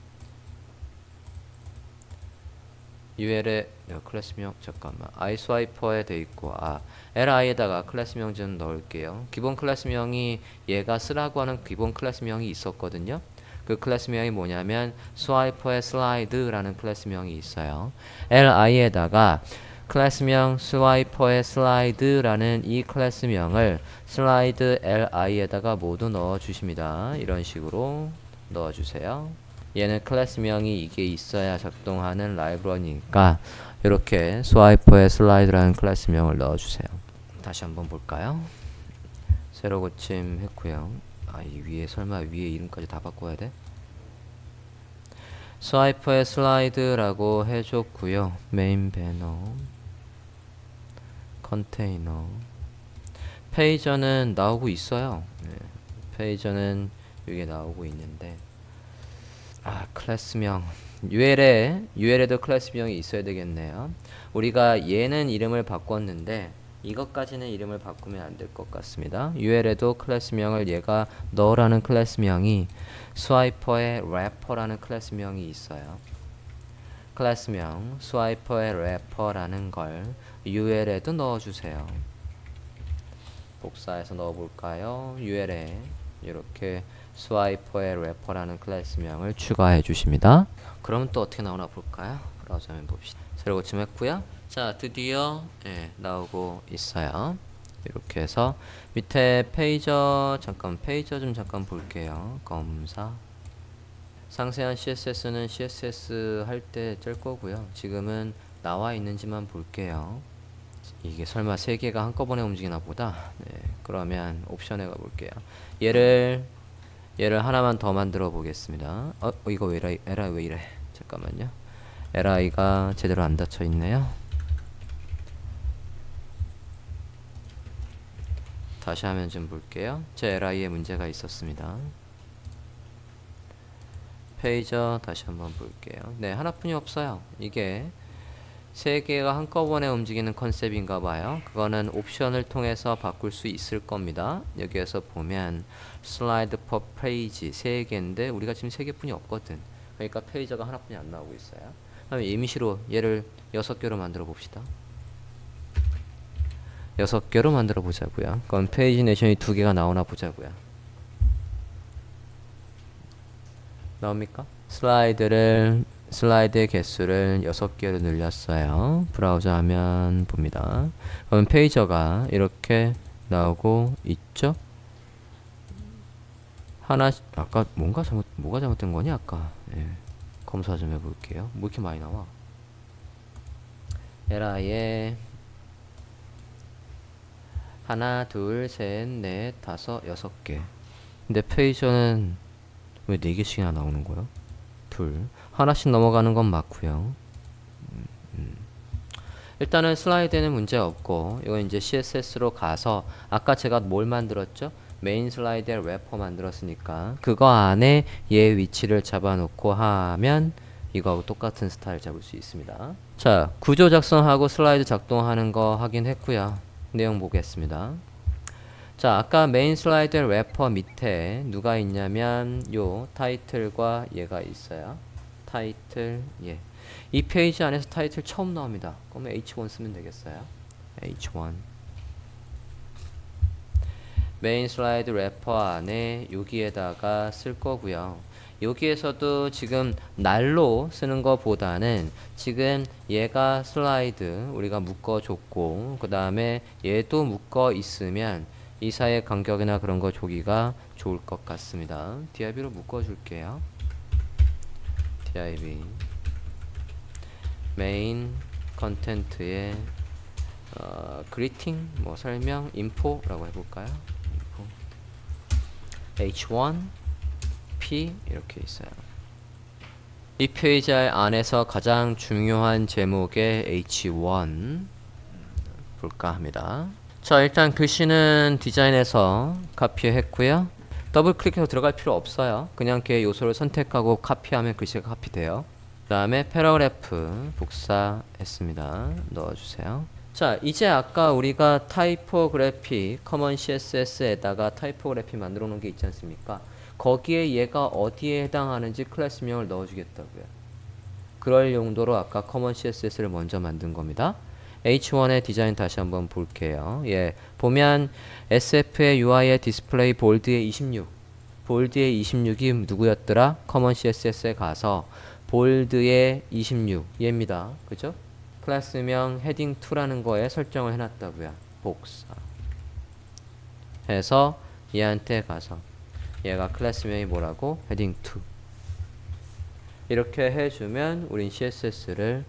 UL에 클래스명 잠깐만 아이스와이퍼에 돼 있고 LI에다가 클래스명 좀 넣을게요. 기본 클래스명이 얘가 쓰라고 하는 기본 클래스명이 있었거든요. 그 클래스명이 뭐냐면 스와이퍼의 슬라이드라는 클래스명이 있어요. LI에다가 클래스명 스와이퍼의 슬라이드라는 이 클래스명을 슬라이드 LI에다가 모두 넣어 주십니다. 이런 식으로 넣어 주세요. 얘는 클래스명이 이게 있어야 작동하는 라이브러니까 이렇게 스와이퍼의 슬라이드라는 클래스명을 넣어 주세요. 다시 한번 볼까요? 새로 고침 했고요. 이 위에 설마 위에 이름까지 다 바꿔야 돼? 스와이퍼의 슬라이드라고 해줬고요. 메인 배너 컨테이너 페이저는 나오고 있어요. 네. 페이저는 이게 나오고 있는데 클래스명 UL에도 클래스명이 있어야 되겠네요. 우리가 얘는 이름을 바꿨는데 이것까지는 이름을 바꾸면 안 될 것 같습니다. UL에도 클래스명을 얘가 너라는 클래스명이 스와이퍼의 래퍼라는 클래스명이 있어요. 클래스명 스와이퍼의 래퍼라는 걸 UL에도 넣어주세요. 복사해서 넣어볼까요? UL에 이렇게 스와이퍼의 래퍼라는 클래스명을 추가해 주십니다. 그럼 또 어떻게 나오나 볼까요? 브라우저 화면 봅시다. 새로 고침했고요. 자, 드디어 나오고 있어요. 이렇게 해서 밑에 페이저 좀 잠깐 볼게요. 검사 상세한 CSS는 CSS 할 때 짤 거고요. 지금은 나와 있는지만 볼게요. 이게 설마 3개가 한꺼번에 움직이나 보다. 그러면 옵션에 가볼게요. 얘를 하나만 더 만들어 보겠습니다. 이거 왜 이래? 잠깐만요. LI가 제대로 안 닫혀 있네요. 다시 화면 좀 볼게요. 제 LI에 문제가 있었습니다. 페이저 다시 한번 볼게요. 네, 하나뿐이 없어요. 이게 3개가 한꺼번에 움직이는 컨셉인가 봐요. 그거는 옵션을 통해서 바꿀 수 있을 겁니다. 여기에서 보면 슬라이드 퍼 페이지 3개인데 우리가 지금 3개뿐이 없거든. 그러니까 페이저가 하나뿐이 안 나오고 있어요. 그다음에 임시로 얘를 6개로 만들어 봅시다. 6개로 만들어 보자고요. 그럼 페이지 내션이 2개가 나오나 보자고요. 나옵니까? 슬라이드의 개수를 6개로 늘렸어요. 브라우저 화면 봅니다. 그럼 페이저가 이렇게 나오고 있죠? 하나 아까 뭐가 잘못된 거니 아까. 예. 검사 좀 해볼게요. 뭐 이렇게 많이 나와? LI에 하나, 둘, 셋, 넷, 다섯, 6개. 근데 페이저는 왜 4개씩이나 나오는 거야? 둘. 하나씩 넘어가는 건 맞고요. 일단은 슬라이드에는 문제 없고, 이건 이제 CSS로 가서 아까 제가 뭘 만들었죠? 메인 슬라이드에 래퍼 만들었으니까 그거 안에 얘 위치를 잡아놓고 하면 이거하고 똑같은 스타일 잡을 수 있습니다. 자, 구조 작성하고 슬라이드 작동하는 거 확인했고요. 내용 보겠습니다. 자, 아까 메인 슬라이드 래퍼 밑에 누가 있냐면 요 타이틀과 얘가 있어요. 타이틀, 예. 이 페이지 안에서 타이틀 처음 나옵니다. 그러면 H1 쓰면 되겠어요. H1. 메인 슬라이드 래퍼 안에 여기에다가 쓸 거고요. 여기에서도 지금 날로 쓰는 것보다는 지금 얘가 슬라이드 우리가 묶어줬고 그 다음에 얘도 묶어 있으면 이 사이의 간격이나 그런 거 조기가 좋을 것 같습니다. DIB로 묶어줄게요. DIB 메인 컨텐트에 그리팅 뭐 설명 인포라고 해볼까요? H1 P 이렇게 있어요. 이 페이지 안에서 가장 중요한 제목의 H1 볼까 합니다. 자, 일단 글씨는 디자인에서 카피했고요. 더블 클릭해서 들어갈 필요 없어요. 그냥 걔 요소를 선택하고 카피하면 글씨가 카피돼요. 그 다음에 패러그래프 복사했습니다. 넣어주세요. 자, 이제 아까 우리가 타이포그래피 커먼 CSS에다가 타이포그래피 만들어 놓은 게 있지 않습니까? 거기에 얘가 어디에 해당하는지 클래스명을 넣어주겠다고요. 그럴 용도로 아까 커먼 CSS를 먼저 만든 겁니다. H1의 디자인 다시 한번 볼게요. 예, 보면 SF의 UI의 디스플레이 볼드의 26. 볼드의 26이 누구였더라? 커먼 CSS에 가서 볼드의 26 얘입니다. 그죠? 클래스명 헤딩 2라는 거에 설정을 해놨다고요. 복사 해서 얘한테 가서 얘가 클래스명이 뭐라고? 헤딩 2 이렇게 해주면 우린 CSS를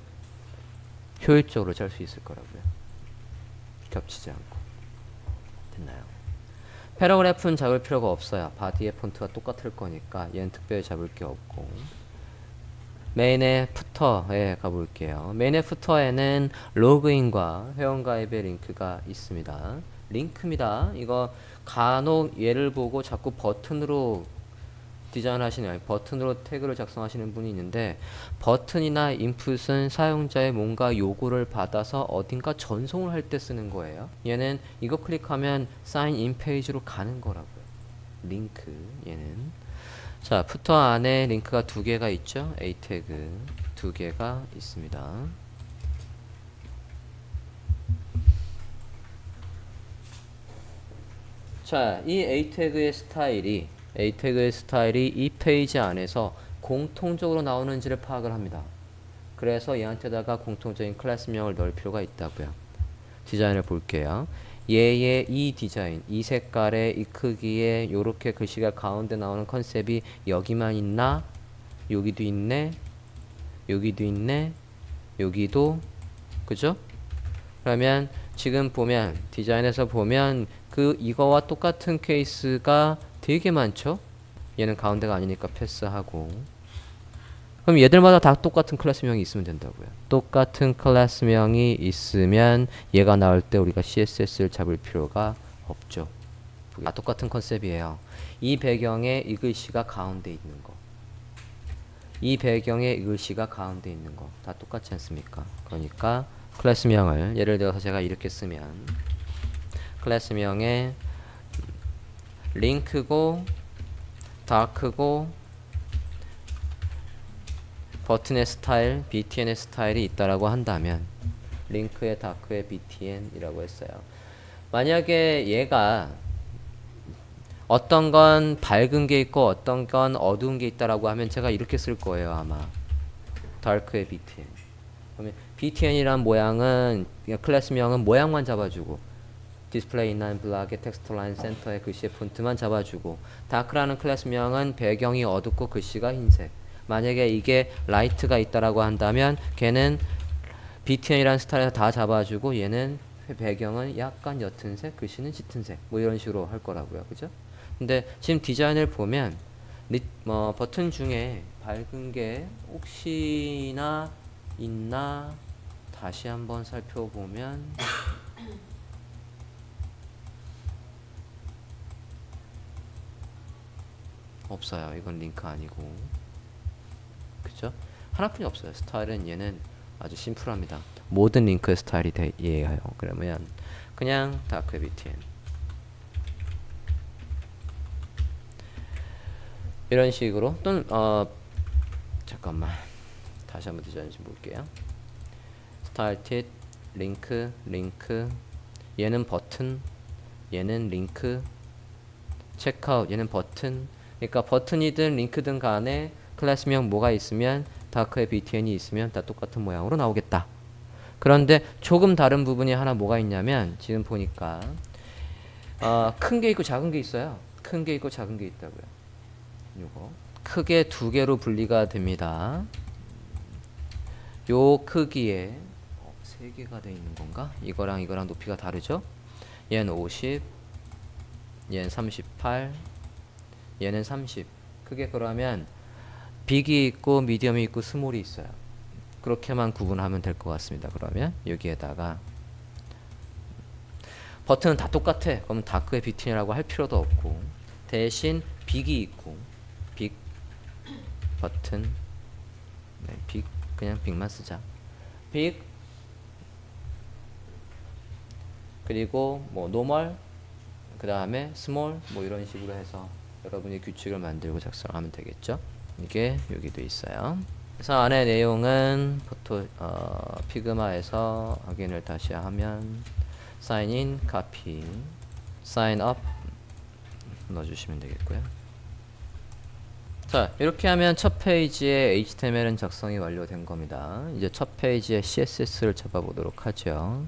효율적으로 짤 수 있을 거라고요. 겹치지 않고. 됐나요? 패러그래프는 잡을 필요가 없어요. 바디의 폰트가 똑같을 거니까 얘는 특별히 잡을 게 없고. 메인의 푸터에 가볼게요. 메인의 푸터에는 로그인과 회원가입의 링크가 있습니다. 링크입니다. 이거 간혹 얘를 보고 자꾸 버튼으로 디자인하시는, 버튼으로 태그를 작성하시는 분이 있는데 버튼이나 인풋은 사용자의 뭔가 요구를 받아서 어딘가 전송을 할 때 쓰는 거예요. 얘는 이거 클릭하면 사인 인 페이지로 가는 거라고요. 링크 얘는. 자, 푸터 안에 링크가 2개가 있죠. A 태그 2개가 있습니다. 자, 이 A 태그의 스타일이 이 페이지 안에서 공통적으로 나오는지를 파악을 합니다. 그래서 얘한테다가 공통적인 클래스명을 넣을 필요가 있다고요. 디자인을 볼게요. 얘의 이 디자인, 이 색깔의 이 크기에 요렇게 글씨가 가운데 나오는 컨셉이 여기만 있나? 여기도 있네? 여기도 있네? 여기도? 그죠? 그러면 지금 보면 디자인에서 보면 이거와 똑같은 케이스가 되게 많죠? 얘는 가운데가 아니니까 패스하고. 그럼 얘들마다 다 똑같은 클래스명이 있으면 된다고요. 똑같은 클래스명이 있으면 얘가 나올 때 우리가 CSS를 잡을 필요가 없죠. 다 똑같은 컨셉이에요. 이 배경에 이 글씨가 가운데 있는 거, 이 배경에 이 글씨가 가운데 있는 거 다 똑같지 않습니까? 그러니까 클래스명을 예를 들어서 제가 이렇게 쓰면 클래스명에 링크고 다크고 버튼의 스타일, btn의 스타일이 있다라고 한다면 링크의 다크의 btn이라고 했어요. 만약에 얘가 어떤 건 밝은 게 있고 어떤 건 어두운 게 있다라고 하면 제가 이렇게 쓸 거예요. 아마 다크의 btn. 그러면 btn이란 모양은 그냥 클래스명은 모양만 잡아주고 디스플레이 인라인 블락의 텍스트 라인 센터의 글씨의 폰트만 잡아주고 다크라는 클래스명은 배경이 어둡고 글씨가 흰색. 만약에 이게 라이트가 있다라고 한다면 걔는 btn이라는 스타일에서 다 잡아주고 얘는 배경은 약간 옅은색, 글씨는 짙은색 뭐 이런 식으로 할 거라고요. 그죠? 근데 지금 디자인을 보면 버튼 중에 밝은 게 혹시나 있나 다시 한번 살펴보면 없어요. 이건 링크 아니고. 그죠? 하나뿐이 없어요. 스타일은 얘는 아주 심플합니다. 모든 링크의 스타일이 이해해요. 그러면 그냥 다크 btn 이런 식으로 또는 잠깐만 다시 한번 디자인 좀 볼게요. 스타일tit 링크 얘는 버튼 얘는 링크 체크아웃 얘는 버튼. 그러니까 버튼이든 링크든 간에 클래스명 뭐가 있으면 다크에 btn이 있으면 다 똑같은 모양으로 나오겠다. 그런데 조금 다른 부분이 하나 뭐가 있냐면 지금 보니까 큰 게 있고 작은 게 있어요. 큰 게 있고 작은 게 있다고요. 요거 크게 두 개로 분리가 됩니다. 요 크기에 세 개가 돼 있는 건가? 이거랑 높이가 다르죠? 얘는 50, 얘는 38, 얘는 30. 그게 그러면 빅이 있고 미디엄이 있고 스몰이 있어요. 그렇게만 구분하면 될 것 같습니다. 그러면 여기에다가 버튼은 다 똑같아. 그러면 다크의 btn이라고 할 필요도 없고 대신 빅이 있고 빅 버튼 네, 빅 그냥 빅만 쓰자. 빅 그리고 뭐 노멀 그 다음에 스몰 뭐 이런 식으로 해서 여러분이 규칙을 만들고 작성하면 되겠죠. 이게 여기도 있어요. 그래서 안에 내용은 피그마에서 확인을 다시 하면 sign in, copy, sign up 넣어주시면 되겠고요. 자, 이렇게 하면 첫 페이지에 HTML은 작성이 완료된 겁니다. 이제 첫 페이지에 CSS를 잡아보도록 하죠.